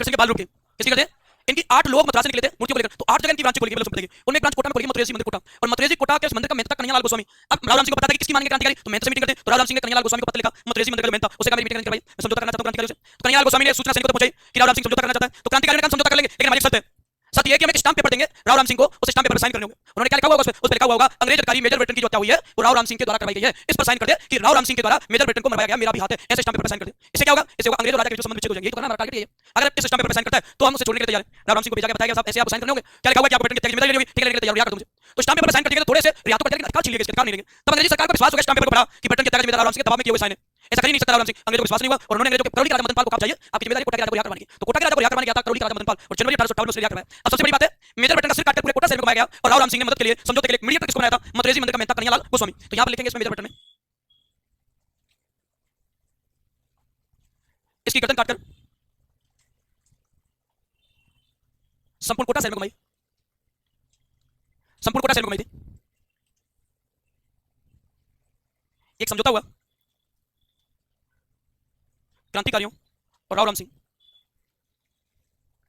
कृष्ण के बाल रूप के, किसकी करते हैं, इनकी 8 लोग मद्रास से निकले थे मूर्तियों को लेकर, तो 8 जगह इनकी ब्रांच खोली गई बल्लभ संप्रदाय की, उनमें एक ब्रांच कोटा में खोली मथुरेसी मंदिर कोटा, और मथुरेसी कोटा के मंदिर का मेहता कन्हैयालाल गोस्वामी। अब राव राम सिंह को पता था कि किसकी मानेंगे क्रांतिकारी, तो मेहता से मीटिंग करते, तो राव राम सिंह ने कन्हैयालाल गोस्वामी को पत्र लिखा, मथुरेसी मंदिर का मेहता, उससे कहा मेरी मीटिंग करनी मैं समझौता करना चाहता हूं क्रांतिकारियों से। तो कन्हैयालाल गोस्वामी ने सूचना सैनिकों तक पहुंचाई कि राव राम सिंह समझौता करना चाहता है, तो क्रांतिकारियों ने कहा समझौता कर लेंगे, लेकिन हमारी शर्त है, सत्य है कि हम एक स्टाम्प पेपर देंगे राव राम सिंह को, उस स्टाम्प पेपर पर साइन करने होंगे। उन्होंने क्या लिखा होगा उस पर लिखा हुआ होगा अंग्रेज अधिकारी मेजर ब्रिटेन की जो हत्या हुई है वो राव राम सिंह के द्वारा करवाई गई है, इस पर साइन कर दे कि राव राम सिंह के द्वारा मेजर ब्रिटेन को मरवाया गया, मेरा भी हाथ है, ऐसे स्टाम्प पेपर पर साइन कर दे। इससे क्या होगा, इससे होगा अंग्रेज और राजा के जो संबंध विच्छेद हो जाएंगे, यही तो करना हमारा टारगेट है। अगर इस स्टाम्प पेपर पर साइन करता है तो हम उसे छोड़ने के लिए तैयार हैं। राव राम सिंह को भेजा गया, बताया गया साहब ऐसे आप साइन करने होंगे, क्या लिखा हुआ कि आपको ब्रिटेन की जिम्मेदारी लेनी होगी, ठीक है लेने के लिए तैयार हो, मुझे तो स्टाम्प पेपर पर साइन करके थोड़े से रियायतों पर अधिकार छीन लेंगे, अधिकार नहीं लेंगे। तब अंग्रेजी सरकार को विश्वास हो गया स्टाम्प पेपर को पढ़ा कि ब्रिटेन के त्याग जिम्मेदार राव राम सिंह के दबाव में किए हुए साइन है, ऐसा कर ही नहीं सकता राव राम सिंह, अंग्रेजों को विश्वास नहीं हुआ और उन्होंने अंग्रेजों के करौली के राजा मदन पाल को कहा चाहिए आपकी जिम्मेदारी कोटा के राजा को रिहा करवाने की। तो कोटा के राजा को रिहा करवाने गया था करौली का राजा मदन पाल, और जनवरी 1858 में उसे रिहा करवाया। अब सबसे बड़ी बात है मेजर ब्रिटेन का सिर काटकर पूरे कोटा शहर में घुमाया गया, और राव राम सिंह ने मदद के लिए समझौते के लिए मीडिएटर किसको बनाया था, मथुरेसी मंदिर का मेहता कन्हैयालाल गोस्वामी। तो यहां पर लिखेंगे इसमें मेजर ब्रिटेन में इसकी गर्दन काटकर संपूर्ण कोटा शहर में घुमाई, संपूर्ण कोटा शहर में घुमाई थी। एक समझौता हुआ क्रांतिकारियों और राव राम सिंह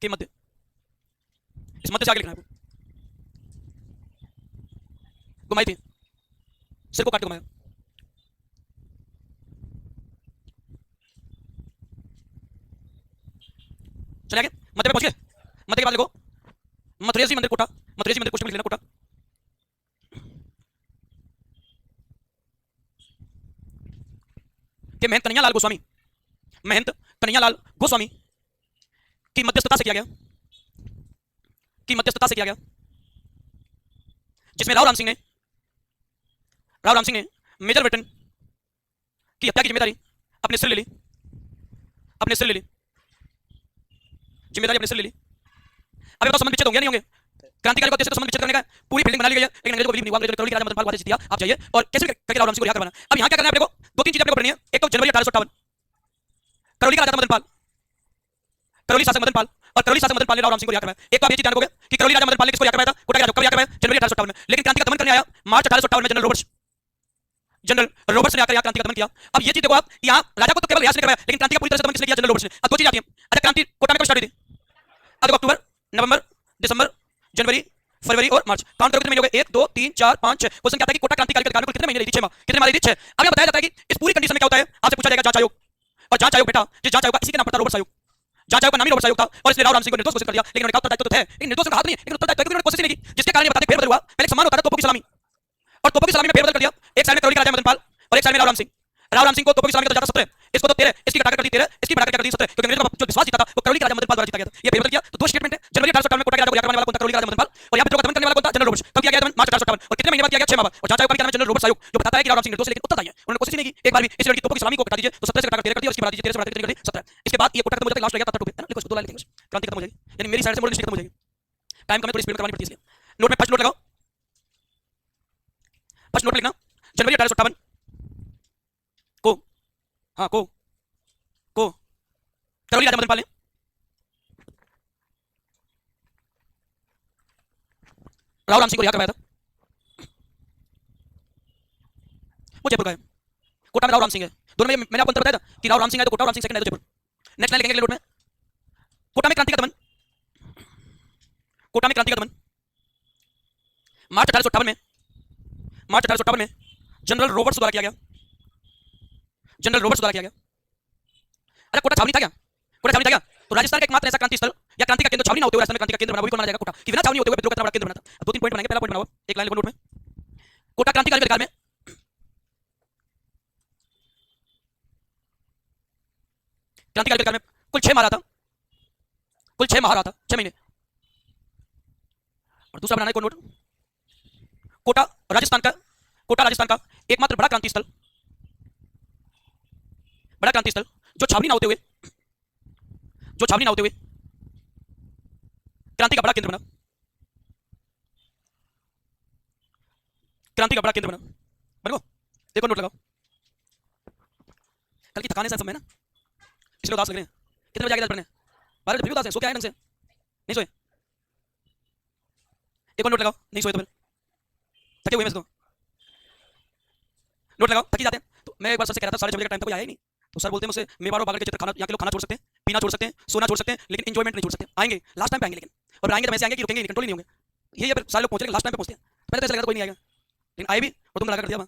के मध्य, इस मध्य से आगे लिखना है, घुमाई थी, सिर को काट के घुमाया। चले आगे मध्य पे पहुंच गए, मध्य के बाद लिखो मथुरेजी मंदिर कोटा, मथुरेजी मंदिर कोष्टक में लिख लेना कोटा। कि महंत कन्हैयालाल गोस्वामी, महंत कन्हैयालाल गोस्वामी की मध्यस्थता से किया गया, की मध्यस्थता से किया गया, जिसमें राव राम सिंह ने मेजर ब्रिटेन की हत्या की जिम्मेदारी अपने सिर ले ली, अपने सिर ले ली, जिम्मेदारी अपने सिर ले ली। अभी बताओ संबंध विच्छेद होंगे नहीं होंगे? क्रांतिकारी को तो संबंध विच्छेद करने का पूरी फील्डिंग बना ली गई है, लेकिन अंग्रेजों को बिलीव नहीं हुआ। अंग्रेजों ने करौली के राजा मदन पाल को आदेश दिया आप जाइए और कैसे करके राव राम सिंह को रिहा करवाना। अब यहाँ क्या करना है अपने को? दो तीन चीजें अपने को पढ़नी है। एक तो जनवरी 1858 करौली का राजा मदन पाल, करौली शासक मदन पाल और करौली शासक मदन पाल ने राव राम सिंह को रिहा करवाया। एक तो आप ये चीज ध्यान रखोगे कि करौली राजा मदन पाल ने किसको रिहा करवाया था? कोटा के राजा को रिहा करवाया जनवरी 1858 में। लेकिन क्रांति का दमन करने आया मार्च 1858 में जनरल रॉबर्ट्स ने आकर यहाँ क्रांति का दमन किया। अब ये चीज देखो आप, यहाँ राजा को तो केवल रियासत ने करवाया, लेकिन क्रांति का पूरी तरह से दमन किसने किया? जनरल रॉबर्ट्स ने। अब दो चीज आती है। अच्छा, क्रांति कोटा में कब स्टार्ट हुई थी? अब देखो अक्टूबर, नवंबर, दिसंबर, जनवरी, फरवरी और मार्च। काउंट करो कितने महीने हो गए? 1 2 3 4 5 6। क्वेश्चन क्या आता है कि कोटा क्रांतिकारी के अधिकार में कितने महीने रही थी? 6 माह। कितने माह रही थी? 6। अब यह बताया जाता है कि इस पूरी कंडीशन में क्या होता है, आपसे पूछा जाएगा जांच आयोग, और जांच आयोग बेटा जिस जांच आयोग का इसी के नाम पड़ता रॉबर्ट्स आयोग, जांच आयोग का नाम ही रॉबर्ट्स आयोग था, और इसने राव राम सिंह को निर्दोष घोषित कर दिया। लेकिन उन्होंने कहा उत्तरदायित्व तो है, लेकिन निर्दोष का हाथ नहीं है, लेकिन उत्तरदायित्व की कोशिश नहीं की, जिसके कारण ये बताते फेरबदल हुआ। पहले सम्मान होता था तोपों की सलामी, और तोपों की सलामी में फेरबदल कर दिया। एक साइड में करौली का राजा मदन पाल और एक साइड में राव राम सिंह। राव राम सिंह को तोपों की सलामी तो जाता 17, इसको तो 13, इसकी घटाकर कर दी 13, इसकी बढ़ाकर कर दी 17, क्योंकि अंग्रेजों का जो विश्वास जीता था वो करौली का राजा मदन पाल द्वारा जीता गया था। ये फेरबदल किया तो दो स्टेटमेंट है। जनवरी 1858 में कोटा के राजा को रिहा करने वाला कौन था? करौली का राजा मदन पाल। और यहाँ पे दमन करने वाला कौन था? General Roberts. कब किया गया दमन? मार्च 1858। और कितने महीने बाद किया गया? 6 माह बाद। और जांच आयोग का नाम जनरल रॉबर्ट्स आयोग, जो बताता है कि राव राम सिंह निर्दोष है, लेकिन उत्तरदायी है। उन्होंने कोशिश नहीं की एक बार भी इस लड़की तोपों की सलामी को हटा दीजिए, तो 17 से घटाकर 13 कर दिया, उसकी बढ़ा दीजिए 13 से बढ़ाकर कितनी कर दी? 17। इसके बाद ये कोटा खत्म हो जाता है, लास्ट रह गया 17 है ना। लिखो इसको, दो लाइन लिखो, क्रांति खत्म हो जाएगी। यानी मेरी साइड से मोर खत्म हो जाएगी। टाइम कम है, थोड़ी स्पीड करवानी पड़ती है इसलिए। नोट में फर्स्ट नोट लगाओ, फर्स्ट नोट लिखना जनवरी 1858 को, हाँ को करौली राजा मदन पाल ने राव राम सिंह को रिहा करवाया था। वो जयपुर का है, कोटा में राव राम सिंह है। दोनों में मैंने आपको अंतर बताया था कि राव राम सिंह है तो कोटा, राम सिंह सेकंड है तो जयपुर। नेक्स्ट लाइन लिखेंगे नोट में, कोटा में क्रांति का दमन, कोटा में क्रांति का दमन मार्च 1858 में जनरल रॉबर्ट्स द्वारा किया गया, जनरल रॉबर्ट्स द्वारा किया गया। अरे कोटा छावनी था क्या? कोटा छावनी था क्या? तो राजस्थान का एकमात्र ऐसा क्रांति स्थल या क्रांति का केंद्र छावनी ना होते हुए राजस्थान में क्रांति का केंद्र बना, वो भी कौन माना जाएगा? कोटा। कि बिना छावनी होते हुए विद्रोह का इतना बड़ा केंद्र बना था। अब दो तीन पॉइंट बनाएंगे, पहला पॉइंट बनाओ, एक लाइन लिखो नोट में, कोटा क्रांतिकारी के अधिकार में, क्रांतिकारी के अधिकार में कुल 6 माह रहा था, कुल 6 माह रहा था, 6 महीने। और दूसरा बनाना है नोट, कोटा राजस्थान का, कोटा राजस्थान का एकमात्र बड़ा क्रांति स्थल, बड़ा क्रांति स्थल जो छावनी ना होते हुए, जो छावनी ना होते हुए क्रांति का बड़ा केंद्र बना, क्रांति का बड़ा केंद्र बना। बनो देखो नोट लगाओ। कल की थकाने से सब में ना, इसलिए उदास लग रहे हैं। कितने बजे आगे पढ़ने? 12 बजे उदास है, सो क्या है ढंग से? नहीं सोए? एक और नोट लगाओ, नहीं सोए तो फिर थके हुए मैं इसको नोट लगाओ, थकी जाते हैं। तो मैं एक बार सर से कह रहा था 6:30 का टाइम तक कोई आया ही नहीं, तो सर बोलते हैं मुझसे मेवाड़ बागड़ के चित्र खाना, यहाँ के लोग खाना छोड़ सकते हैं, पीना छोड़ सकते हैं, सोना छोड़ सकते हैं, लेकिन एंजॉयमेंट नहीं छोड़ सकते। आएंगे लास्ट टाइम पे आएंगे, लेकिन और आएंगे तो ऐसे आएंगे कि रुकेंगे नहीं, कंट्रोल नहीं होंगे। ये फिर सारे लोग पहुंचेंगे लास्ट टाइम पे पहुंचते हैं। पहले तो ऐसा लगा था कोई नहीं आएगा, लेकिन आए भी और तुम लगा कर दिया वहाँ।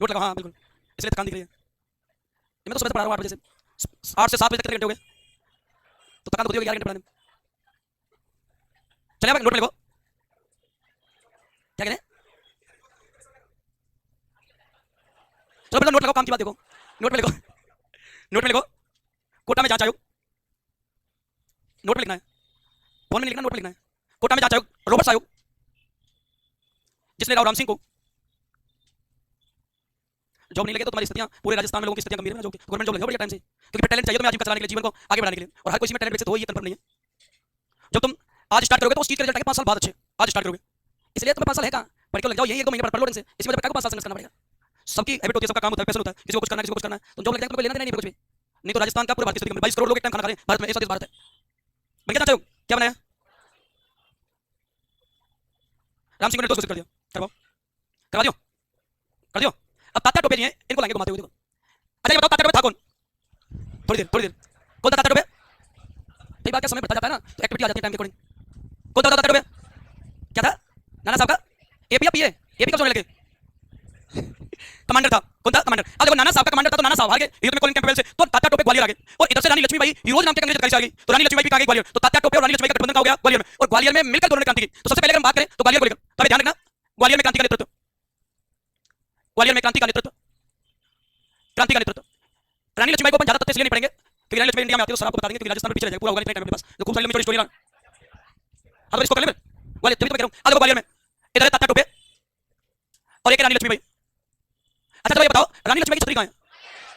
नोट लगाओ, हाँ बिल्कुल, इसलिए थकान दिख रही है। मैं तो सुबह पढ़ा रहा हूँ 8 बजे से, 8 से 7 बजे तक कितने घंटे हो गए? तो थकान तो होती होगी 11 घंटे पढ़ाने में। चलिए आप नोट में लिखो, क्या कहते हैं? चलो बेटा नोट लगाओ, काम की बात देखो, नोट में लिखो, नोट में लिखो, कोटा में जांच आयोग, नोट में लिखना है, फोन में लिखना, नोट में लिखना है। कोटा में जांच आयोग, रॉबर्ट्स आयोग, जिसने राव राम सिंह को जॉब नहीं लगे तो तुम्हारी स्थितियां, पूरे राजस्थान में लोगों की स्थितियां गंभीर है। जॉब की गवर्नमेंट जॉब लगे बढ़िया टाइम से, क्योंकि टैलेंट चाहिए तुम्हें आजीविका चलाने के लिए, जीवन को आगे बढ़ाने के लिए, और हर कोई इसमें टैलेंट विकसित हो, ये कंफर्म नहीं है। जब तुम आज स्टार्ट करोगे तो उस चीज का रिजल्ट आएगा 5 साल बाद अच्छे, आज स्टार्ट करोगे, इसलिए तुम्हें 5 साल है कहां? पढ़ के लग जाओ, यही 1-2 महीने पढ़ लो ढंग से, इसमें जब 5 साल संघर्ष करना पड़ेगा। सबकी हैबिट होती है, सबका काम होता है, पैसा होता है, किसी को कुछ करना है, किसी को कुछ करना है, तो जॉब लग जाएगा तो कोई लेना देना नहीं कुछ भी। नहीं तो राजस्थान का पूरा भारत की स्थिति 22 करोड़ लोग एक टाइम खाना खा रहे हैं भारत में, ऐसा देश भारत है। मैं क्या चाहता हूं, क्या बनाया? राम सिंह को निर्दोष घोषित कर दिया, करवाओ, करवा दियो, कर दियो। अब तात्या टोपे जी हैं, इनको लाएंगे घुमाते हुए, देखो। अच्छा ये बताओ तात्या टोपे था कौन? थोड़ी देर कौन था तात्या टोपे? कई बार क्या समय बढ़ता जाता है ना, तो एक्टिविटी आ जाती है टाइम के अकॉर्डिंग। कौन था तात्या टोपे? क्या था? नाना साहब का एपी या पीए? एपी कब होने लगे? कमांडर था। कौन था? कमांडर। अब देखो नाना साहब का कमांडर था तो नाना साहब हार गए युद्ध में कोलिन कैंपबेल से, तो तात्या टोपे ग्वालियर आ गए। और इधर से रानी लक्ष्मीबाई हीरोज नाम के अंग्रेज अधिकारी से आ गई, तो रानी लक्ष्मीबाई भी आ गई ग्वालियर। तो तात्या टोपे और रानी लक्ष्मीबाई का गठबंधन का हो गया ग्वालियर में, और ग्वालियर में मिलकर दोनों ने क्रांति की। तो सबसे पहले अगर हम बात करें तो ग्वालियर को लेकर, तो ध्यान रखना ग्वालियर में क्रांति का नेतृत्व, ग्वालियर में क्रांति का नेतृत्व, क्रांति का नेतृत्व रानी लक्ष्मीबाई को अपन ज्यादा तथ्य इसलिए नहीं पढ़ेंगे क्योंकि रानी लक्ष्मीबाई इंडिया में आती है तो सर आपको बता देंगे कि राजस्थान में पीछे रह जाएगा, पूरा होगा नहीं टाइम मेरे पास, जो खूब सारी लंबी स्टोरी ना। अब इसको कर ले ग्वालियर, तभी तो कह रहा हूं। अब देखो ग्वालियर में इधर है तात्या टोपे और एक रानी लक्ष्मीबाई। अच्छा तो ये बताओ रानी लक्ष्मीबाई की छतरी कहां है?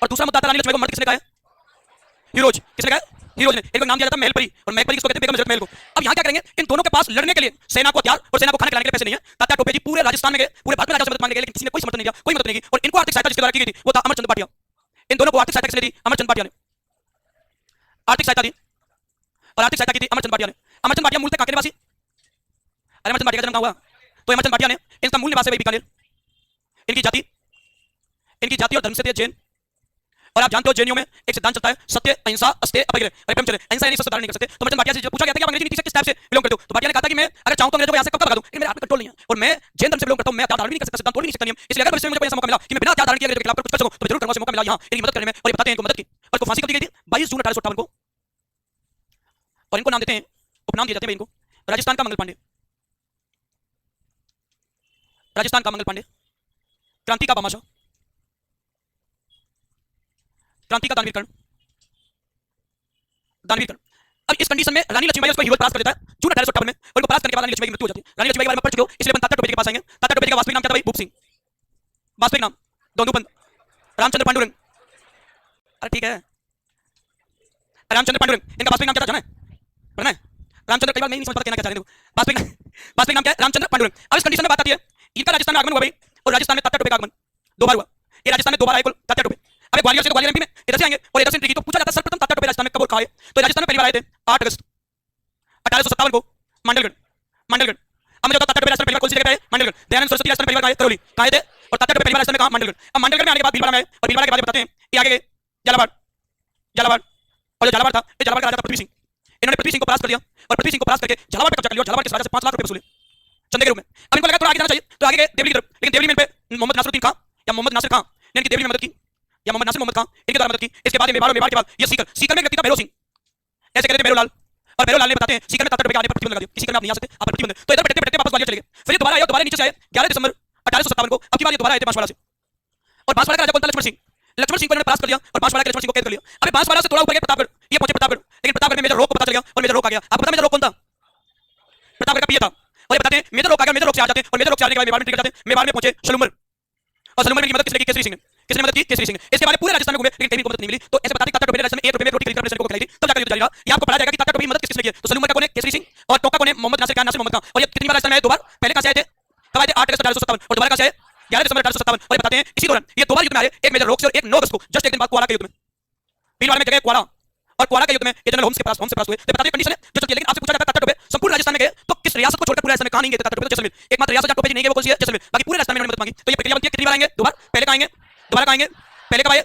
और दूसरा मुद्दा था रानी लक्ष्मीबाई को मर्द किसने कहा है? हीरोज। किसने कहा? हीरोज ने। एक नाम दिया जाता है महलपरी, और महलपरी किसको कहते हैं? बेगम हजरत महल को। अब यहां क्या करेंगे, इन दोनों के पास लड़ने के लिए सेना को हथियार और सेना को खाने खिलाने के लिए पैसे नहीं है। तात्या टोपे जी पूरे राजस्थान में गए, पूरे भारत में राजा से मदद मांगने गए, लेकिन किसी ने कोई समर्थन नहीं दिया, कोई मदद नहीं की। और इनको आर्थिक सहायता जिसके द्वारा की गई थी वो था अमरचंद भाटिया। इन दोनों को आर्थिक सहायता किसने दी? अमरचंद भाटिया ने आर्थिक सहायता दी, और आर्थिक सहायता की थी अमरचंद भाटिया ने। अमरचंद भाटिया मूलतः कांकेर निवासी, अरे अमरचंद भाटिया का जन्म कहां हुआ? तो अमरचंद भाटिया ने, इनका मूल निवास है भाई बीकानेर। इनकी जाति और धर्म से थे जैन। और आप जानते हो जैनियों में एक सिद्धांत चलता है सत्य अहिंसा अस्तेय अपरिग्रह, अरे ब्रह्मचर्य। अहिंसा यानी सत्य धारण नहीं कर सकते। तो अमरचंद भाटिया से जब पूछा गया था कि आप अंग्रेजी नीति से किस टाइप से बिलोंग करते हो, तो भाटिया ने कहा था कि मैं अगर चाहूं तो अंग्रेजों को यहां से कब भगा दूं, लेकिन मेरे हाथ में कंट्रोल नहीं है, और मैं जैन धर्म से बिलोंग करता हूं, मैं हथियार धारण नहीं कर सकता, सिद्धांत तोड़ नहीं सकता नियम। इसलिए अगर भविष्य में मुझे कोई ऐसा मौका मिला कि मैं बिना हथियार धारण किए अंग्रेजों के खिलाफ कुछ कर सकूं तो जरूर करूंगा। मौका मिला यहां इनकी मदद करने में, और ये बताते हैं इनको मदद की। और इसको फांसी कब दी गई थी? 22 जून 1858 को। और इनको नाम देते हैं, उपनाम दिए जाते हैं इनको, राजस्थान का मंगल पांडे, राजस्थान का मंगल पांडे, क्रांति का बामाशाह, क्रांति का दानवीर कर्ण, दानवीर कर्ण। अब इस कंडीशन में रानी लक्ष्मीबाई उसको हीरो परास्त कर देता है जून 1858 में, और इनको परास्त करने के बाद रानी लक्ष्मीबाई की मृत्यु हो जाती है। रानी लक्ष्मीबाई के बारे में पढ़ चुके हो, इसलिए अपन तात्या टोपे के पास आएंगे। तात्या टोपे का वास्तविक नाम क्या था भाई? भूप सिंह। वास्तविक नाम दोनों रामचंद्र पांडुरंग। अरे ठीक है, रामचंद्र पांडुरंग। इनका वास्तविक नाम क्या था जाना है? पढ़ना है? रामचंद्र कई बार मैं नहीं समझ पाता कहना क्या चाह रहे हैं। वास्तविक नाम क्या है? रामचंद्र पांडुरंग। अब इस कंडीशन में बात आती है, इनका राजस्थान में आगमन हुआ भाई, और राजस्थान में तात्या टोपे का आगमन 2 बार हुआ। ये राजस्थान में 2 बार आए कुल तात्या टोपे। अब ग्वालियर से, तो ग्वालियर एमपी में, इधर से आएंगे और इधर से एंट्री की। तो पूछा जाता है सर्वप्रथम तात्या टोपे राजस्थान में कब और कहां आए? तो राजस्थान में पहली बार आए थे 8 अगस्त 1857 को मंडलगढ़। मंडलगढ़। अब मुझे तात्या टोपे राजस्थान में पहली बार कौन सी जगह पे आए? मंडलगढ़। दयानंद सरस्वती राजस्थान में पहली बार आए करौली, कहां आए थे? और तात्या टोपे पहली बार राजस्थान में कहां? मंडलगढ़। अब मंडलगढ़ में आने के बाद भीलवाड़ा में आए, और भीलवाड़ा के बाद बताते हैं ये आगे गए झालावाड़, झालावाड़। और जो झालावाड़ था, ये झालावाड़ का राजा था पृथ्वी सिंह। इन्होंने पृथ्वी सिंह को परास्त कर दिया, और पृथ्वी सिंह को परास्त करके झालावाड़ पे कब्जा कर लिया, और झालावाड़ के राजा से 5 लाख रुपए वसूले चंदे के रूप में। अब इनको लगा थोड़ा आगे जाना चाहिए, तो आगे गए देवली की तरफ, लेकिन देवली में पे मोहम्मद नासिरुद्दीन खां या मोहम्मद नासिर खां ने इनकी देवली में मदद की, या मोहम्मद नासिर मोहम्मद खां इनके द्वारा मदद की। इसके बाद मेवाड़, मेवाड़ के बाद ये सीकर, सीकर में एक व्यक्ति था भैरव सिंह, ऐसे कहते थे भैरव लाल। और भैरव लाल ने बताते हैं सीकर में तात्या टोपे के आने पर प्रतिबंध लगा दिया, सीकर में आप नहीं आ सकते, आप पर प्रतिबंध। तो इधर बैठते बैठते वापस ग्वालियर चले गए। फिर ये दोबारा आए, दोबारा नीचे से आए 11 दिसंबर 1857 को। अब की बार ये दोबारा आए थे बांसवाड़ा से, और बांसवाड़ा का राजा कौन था? लक्ष्मण सिंह। लक्ष्मण सिंह को इन्होंने परास्त कर दिया, और बांसवाड़ा के लक्ष्मण सिंह को कैद कर लिया। अब बांसवाड़ा से थोड़ा ऊपर गए प्रतापगढ़, ये पहुंचे प्रतापगढ़, लेकिन प्रतापगढ़ में मेजर रोक को पता चल गया, और मेजर रोक आ गया। आपको पता मेजर रोक कौन था? प्रतापगढ़ का पिया था। और ये बताते हैं मेजर रोक आ गया, मेजर रोक से आ जाते हैं, और मेजर रोक से आने के बाद मेवाड़ में जाते हैं। मेवाड़ में पहुंचे सलूमर, और सलूमर में मदद किसने की? केसरी सिंह ने। किसने मदद की? केसरी सिंह। इसके बाद पूरे राजस्थान में घूमे, लेकिन कहीं को मदद नहीं मिली। तो ऐसे बताते हैं तात्या टोपे ने राजस्थान में 1 रुपए में रोटी खरीदकर अपने सैनिकों को खिलाई थी, तब जाकर युद्ध जारी रहा। ये आपको पता जाएगा कि तात्या टोपे की मदद किसने की है। तो सलूमर का कौन है? केसरी सिंह। और टोका कौन है? मोहम्मद नासिर खान, नासिर मोहम्मद खान। और ये कितनी बार राजस्थान में आए? 2 बार। पहले कहां से आए थे? कब आए थे? 8 अगस्त 1857, और दोबारा कहां से आए? 11 दिसंबर 1857। और ये बताते हैं इसी दौरान ये 2 बार युद्ध में आए, एक मेजर रोक से और एक 9 अगस्त को, जस्ट एक दिन बाद कुआला के युद्ध में। भीलवाड़ा में जगह कुआला, और कुआला के युद्ध में ये जनरल होम्स के पास हुए। तो बताते हैं कंडीशन है जो चलती है। लेकिन आपसे पूछा जाता है तात्या टोपे संपूर्ण राजस्थान में गए, तो किस रियासत को छोड़कर पूरे राजस्थान में कहां नहीं गए तात्या टोपे? तो जैसलमेर। एकमात्र रियासत जहां टोपे जी नहीं गए वो कौन सी है? जैसलमेर। बाकी पूरे राजस्थान में इन्होंने मदद मांगी। तो ये प्रक्रिया बनती है, कितनी बार आएंगे? 2 बार। पहले कहां आएंगे? दोबारा कहां आएंगे? पहले कब आए?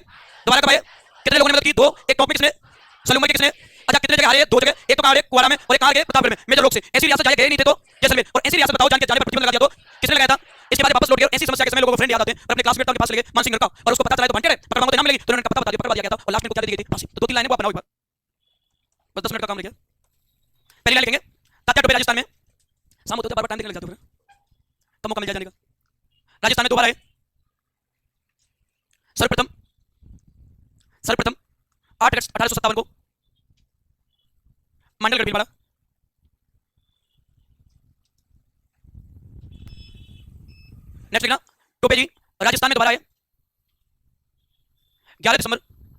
दोबारा कब आए? कितने लोगों ने मदद की? 2। एक टॉप में किसने? सलूमर के किसने? अच्छा कितने जगह हारे? 2 जगह। एक तो कहां हारे? कुआला में, और एक कहां हारे? प्रतापगढ़ में, मेजर रोक से। ऐसी रियासत जाए गए नहीं थे तो जैसलमेर। और ऐसी रियासत बताओ जान के जाने पर प्रतिबंध लगा दिया तो किसने लगाया था? इसके बाद वापस लौट गए। ऐसी समस्या के समय लोगों को फ्रेंड याद आते हैं, और अपने क्लासमेट के पास ले गए मानसिंह का, और उसको पता चला तो भंटे रहे, पकड़ मांगो तो नाम मिलेगी, तो उन्होंने पता बता दिया, पकड़ दिया गया था, और लास्ट में को क्या दी गई थी? फांसी। तो 2-3 लाइनें को अपनाओ एक बार, बस 10 मिनट का काम रह गया। पहली लाइन लिखेंगे तात्या टोपे राजस्थान में, शाम होते बार टाइम देखने लग जाते हो, कब मौका मिल जाने का। राजस्थान में 2 बार आए। सर्वप्रथम 8 अगस्त 1857 को मंडलगढ़ भीलवाड़ा। नेक्स्ट लिखना टोपे जी राजस्थान में दोबारा आए 11 दिसंबर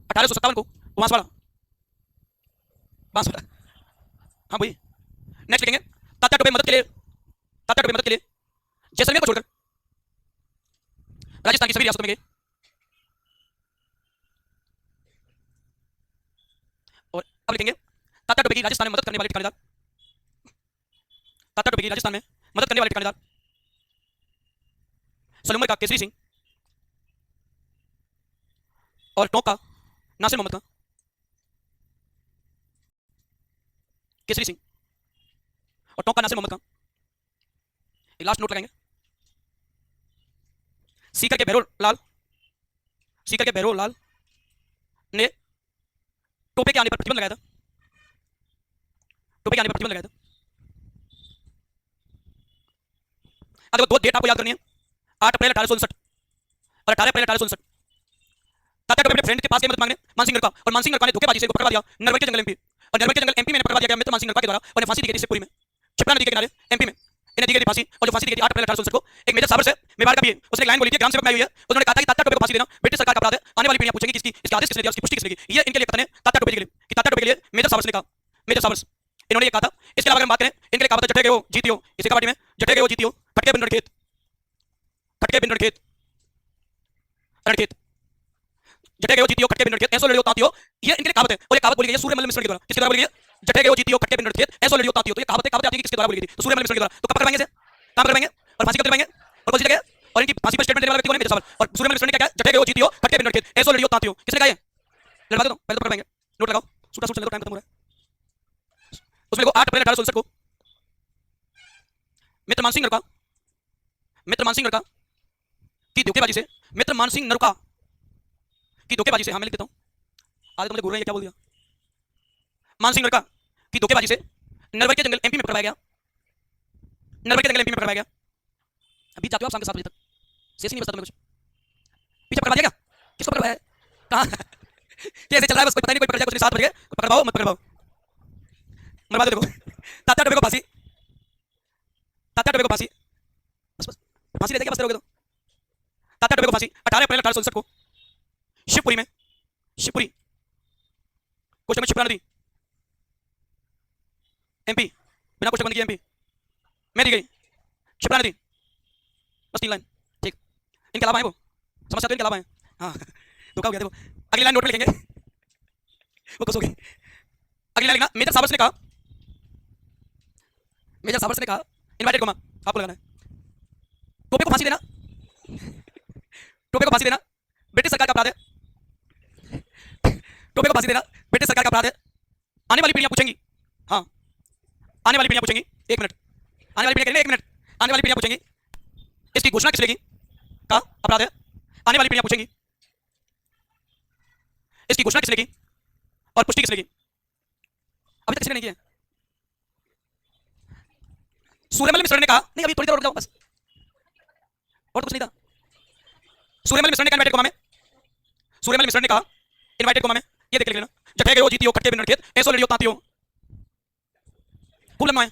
1857 को बांसवाड़ा, बांसवाड़ा। हाँ भाई। नेक्स्ट लिखेंगे तात्या टोपे मदद के लिए, तात्या टोपे मदद के लिए जैसलमेर को छोड़कर राजस्थान की सभी रियासतों में गए, और अब लिखेंगे तात्या टोपे की राजस्थान में मदद करने वाले ठिकानेदार, तात्या टोपे की राजस्थान में मदद करने वाले ठिकानेदार सलूमर का केसरी सिंह, और टोंक का नासिर मोहम्मद खां। केसरी सिंह और टोंक का नासिर मोहम्मद खां। एक लास्ट नोट लगाएंगे, सीकर के भैरव लाल सीकर के भैरव लाल ने टोपे के आने पर प्रतिबंध लगाया था। टोपे के आने पर प्रतिबंध लगाया था। अगर दो डेट आपको याद करनी है, 8 अप्रैल 1859 और 18 अप्रैल 1859। तात्या टोपे अपने फ्रेंड के पास गए मदद मांगने मानसिंह नरका, और मानसिंह नरका ने धोखेबाजी से पकड़वा दिया नरवल के जंगल एमपी, और नरवल के जंगल एमपी में पकड़वा दिया गया मित्र मानसिंह नरका के द्वारा, और फांसी दी गई थी शिवपुरी में, क्षिप्रा नदी के किनारे एमपी में इन्हें दी गई थी फांसी। और जो फांसी दी गई थी 8 अप्रैल 1859 को, एक मेजर साबर से मेवाड़ का भी है, उसने एक लाइन बोली थी, ग्राम सेवक में आई हुई है, उन्होंने कहा था कि तात्या टोपे को फांसी देना ब्रिटिश सरकार का अपराध है। आने वाली पीढ़ियां पूछेंगी कि इसका आदेश किसने दिया, उसकी पुष्टि किसने की। ये इनके लिए कथन है तात्या टोपे के लिए, कि तात्या टोपे के लिए मेजर साबर्स ने कहा, मेजर साबर्स इन्होंने ये कहा था। इसके अलावा अगर हम बात करें, इनके लिए कहावत है, जटे गए हो जीती हो, इसी कहावत में जटे गए हो जीती हो, खटके बिन रणखेत, खटके बिन रणखेत, रणखेत, जटे गए हो जीती हो, खटके बिन रणखेत, ऐसो लड़ियो ताती हो, ये इनके लिए कहावत है। और ये कहावत बोली गई है सूर्यमल मिश्रण के द्वारा। किसके द्वारा बोली गई है? जटे गए हो जीती हो, खटके बिन रणखेत, ऐसो लड़ियो ताती हो। तो ये कहावत आती है किसके द्वारा बोली गई थी? तो सूर्यमल मिश्रण के द्वारा। तो कब करवाएंगे इसे? काम करवाएंगे और फांसी कब दिलवाएंगे और कौन सी जगह? और इनकी फांसी पर स्टेटमेंट देने वाला व्यक्ति कौन है? मेजर साबर। और सूर्यमल मिश्रण ने क्या कहा? जटे गए हो जीती हो, खटके बिन रणखेत, ऐसो लड़ियो ताती हो। किसने कहा? लड़वा दो, पहले तो पकड़वाएंगे, नोट लगाओ, सूटा सूट चले, तो टाइम खत्म हो रहा है। उसमें देखो 8 अप्रैल 1859 को मित्र मानसिंह नरका, मित्र मानसिंह नरका की धोखेबाजी से, मित्र मानसिंह नरका की धोखेबाजी से, हाँ मैं लिख देता हूं, आज तो मुझे घूर रही है, क्या बोल दिया? मानसिंह नरका की धोखेबाजी से नरवल के जंगल एमपी में पकड़वाया गया, नरवल के जंगल एमपी में पकड़वाया गया। अभी जाते हो आप शाम के 7 बजे तक, शेष नहीं बचता तुम्हें कुछ। पीछे पकड़वा दिया क्या? किसको पकड़वाया है? कहाँ? कैसे चल रहा है, बस कोई पता नहीं, कोई पकड़ जाए, कुछ नहीं, 7 बज गए, पकड़वाओ मत पकड़वाओ, मरवा दो। देखो तात्या टोपे को फांसी, तात्या टोपे को फांसी, बस बस फांसी दे देंगे, बस करोगे तो। तात्या टोपे को फांसी 18 अप्रैल 1859 को शिवपुरी में, शिवपुरी कोष्टक में शिप्रा नदी एमपी, बिना कोष्टक बंद किए एमपी में दी गई शिप्रा नदी, बस 3 लाइन, ठीक। इनके अलावा है वो, समस्या तो इनके अलावा है, हाँ धोखा हो गया। देखो अगली लाइन नोट में लिखेंगे, वो खुश हो गई। अगली लाइन लिखना, मेजर साबर्स ने कहा, मेजर साबर्स ने कहा, इनवाइटेड कोमा आपको लगाना है, टोपे को फांसी देना, टोपे को फांसी देना ब्रिटिश सरकार का अपराध है, टोपे को फांसी देना ब्रिटिश सरकार का अपराध है। आने वाली पीढ़ियां पूछेंगी, हाँ आने वाली पीढ़ियां पूछेंगी, 1 मिनट, आने वाली पीढ़ियां, 1 मिनट, आने वाली पीढ़ियां पूछेंगी इसकी घोषणा किस लेगी का अपराध है। आने वाली पीढ़ियां पूछेंगी इसकी घोषणा किस लेगी और पुष्टि किस लेगी। अभी तक किसी ने नहीं किया। सूर्यमल मिश्रण ने कहा, नहीं अभी थोड़ी देर रुक जाओ बस, और तो कुछ नहीं था। सूर्यमल मिश्रण ने कहा इनवाइटेड कोमा में, सूर्यमल मिश्रण ने कहा इनवाइटेड कोमा में, ये देख लेना, जटे गए हो जीती हो, खटके बिन रणखेत, ऐसो लड़ियो ताती हो, खूब लंबा है,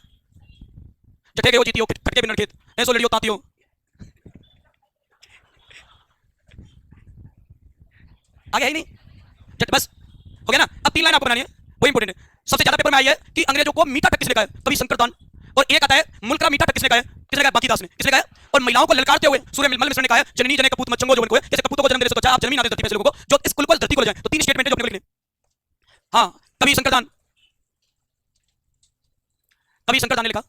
जटे गए हो जीती हो, खटके बिन रणखेत, ऐसो लड़ियो ताती हो। आगे है ही नहीं, बस हो गया ना। अब 3 लाइन आपको बनानी है, वो इंपॉर्टेंट है। सबसे ज्यादा पेपर में आई है कि अंग्रेजों को मीठा टक किसने कहा है? कवि शंकरदान। और एक आता है मुल्क का मीठा टक किसने कहा है? किसने कहा? बांकीदास ने। किसने कहा है? और महिलाओं को ललकारते हुए सूर्यमल मिश्रण ने कहा है, जननी जने कपूत मत चंगो जो को है, जैसे कपूतों को जन्म देने से तो अच्छा आप जन्मी ना दे धरती पे ऐसे लोगों को जो इस कुल को धरती को ले जाए। तो 3 स्टेटमेंट है जो अपने को लिखने। हाँ कवि शंकरदान, कवि शंकरदान ने लिखा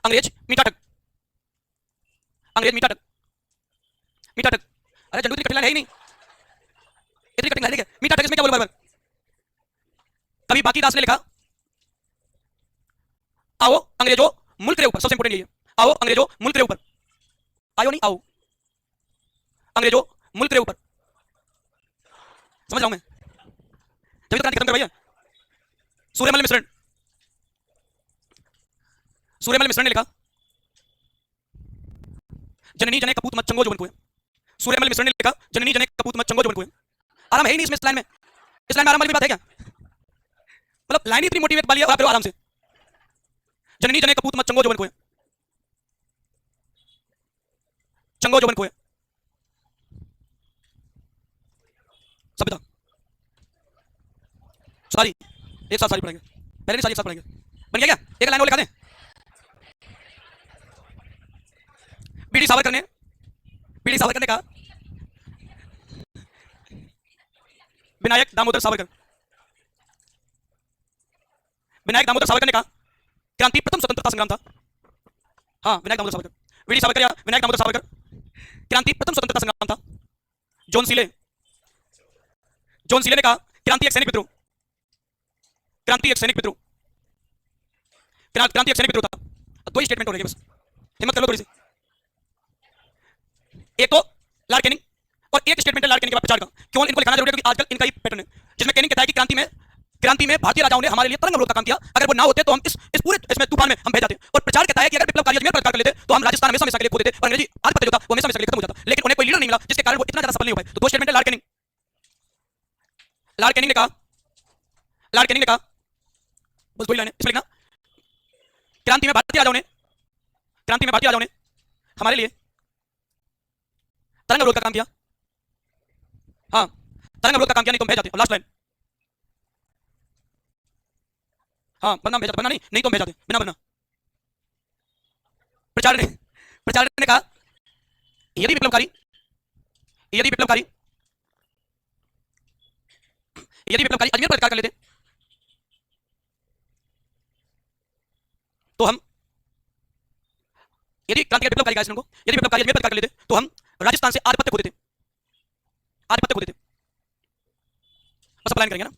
अंग्रेज मीठा टक, अंग्रेज मीठा टक, मीठा टक। अरे जनू इतनी कठिन लाइन है ही नहीं, इतनी कठिन लाइन है क्या? मीठा टक इसमें क्या बोलो बार बार? कवि बांकीदास ने लिखा, आओ अंग्रेजों मुल्क के ऊपर, सबसे इंपोर्टेंट ये है, आओ अंग्रेजों मुल्क के ऊपर, आयो नहीं आओ, अंग्रेजों मुल्क के ऊपर, समझ रहा हूं मैं, तभी तो क्रांति खत्म करवाई है। सूर्यमल मिश्रण, सूर्यमल मिश्रण ने लिखा जननी जने कपूत मत चंगो जो है, सूर्यमल मिश्रण ने लिखा जननी जने कपूत मत चंगो जो है। आराम है ही नहीं इसमें, इस लाइन में, इस लाइन में आराम वाली बात है क्या? मतलब लाइन इतनी मोटिवेट वाली है और आप आराम से, जननी जने कपूत मत चंगो जो है, चंगो जो है सभ्यता सारी एक साथ सारी पढ़ेंगे, पहले नहीं सारी एक साथ पढ़ेंगे। बन गया क्या? एक लाइन और लिखा दें। बीडी सावरकर ने, बीडी सावरकर ने कहा, विनायक दामोदर सावरकर, विनायक दामोदर सावरकर ने कहा क्रांति प्रथम स्वतंत्रता संग्राम था। हाँ विनायक दामोदर सावरकर, वीडी सावरकर या विनायक दामोदर सावरकर, क्रांति प्रथम स्वतंत्रता संग्राम था। जॉन सीले, जॉन सीले ने कहा क्रांति एक सैनिक विद्रोह, क्रांति एक सैनिक विद्रोह, क्रांति एक सैनिक विद्रोह था। 2 ही स्टेटमेंट हो रही है बस, हिम्मत कर लो थोड़ी सी। एक तो लॉर्ड कैनिंग और एक स्टेटमेंट है लॉर्ड कैनिंग के बाद प्रचार का। क्यों इनको लिखाना जरूरी है? क्योंकि आजकल इनका ही पैटर्न है जिसमें कैनिंग कहता है कि क्रांति में भारतीय राजाओं ने हमारे लिए तरंग अवरोध का काम किया, अगर वो ना होते तो हम इस पूरे इसमें तूफान में हम बह जाते। और प्रचार कहता है कि अगर विप्लवकारी अजमेर पर अधिकार कर लेते तो हम राजस्थान हमेशा हमेशा के लिए खो देते और अंग्रेजी आधिपत्य जो था वो हमेशा हमेशा के लिए खत्म हो जाता। लेकिन उन्हें कोई लीडर नहीं मिला जिसके कारण वो इतना ज्यादा सफल नहीं हो पाए। तो दो स्टेटमेंट है लॉर्ड कैनिंग ने कहा बस दो ही लाइन है इसमें लिखना, क्रांति में भारतीय राजाओं ने हमारे लिए तरंग अवरोध का काम किया। हाँ, तरंग अवरोध का काम किया, नहीं तो हम बह जाते। लास्ट लाइन, हाँ बनना भेजा, बनना नहीं तो हम भेज जाते बिना बनना। प्रचार ने कहा यदि विप्लवकारी अजमेर पर अधिकार कर लेते तो हम, यदि क्रांतिकारी विप्लवकारी कहा को, यदि विप्लवकारी अजमेर पर अधिकार कर लेते तो हम राजस्थान से आधिपत्य खो देते। बस प्लान करेंगे ना।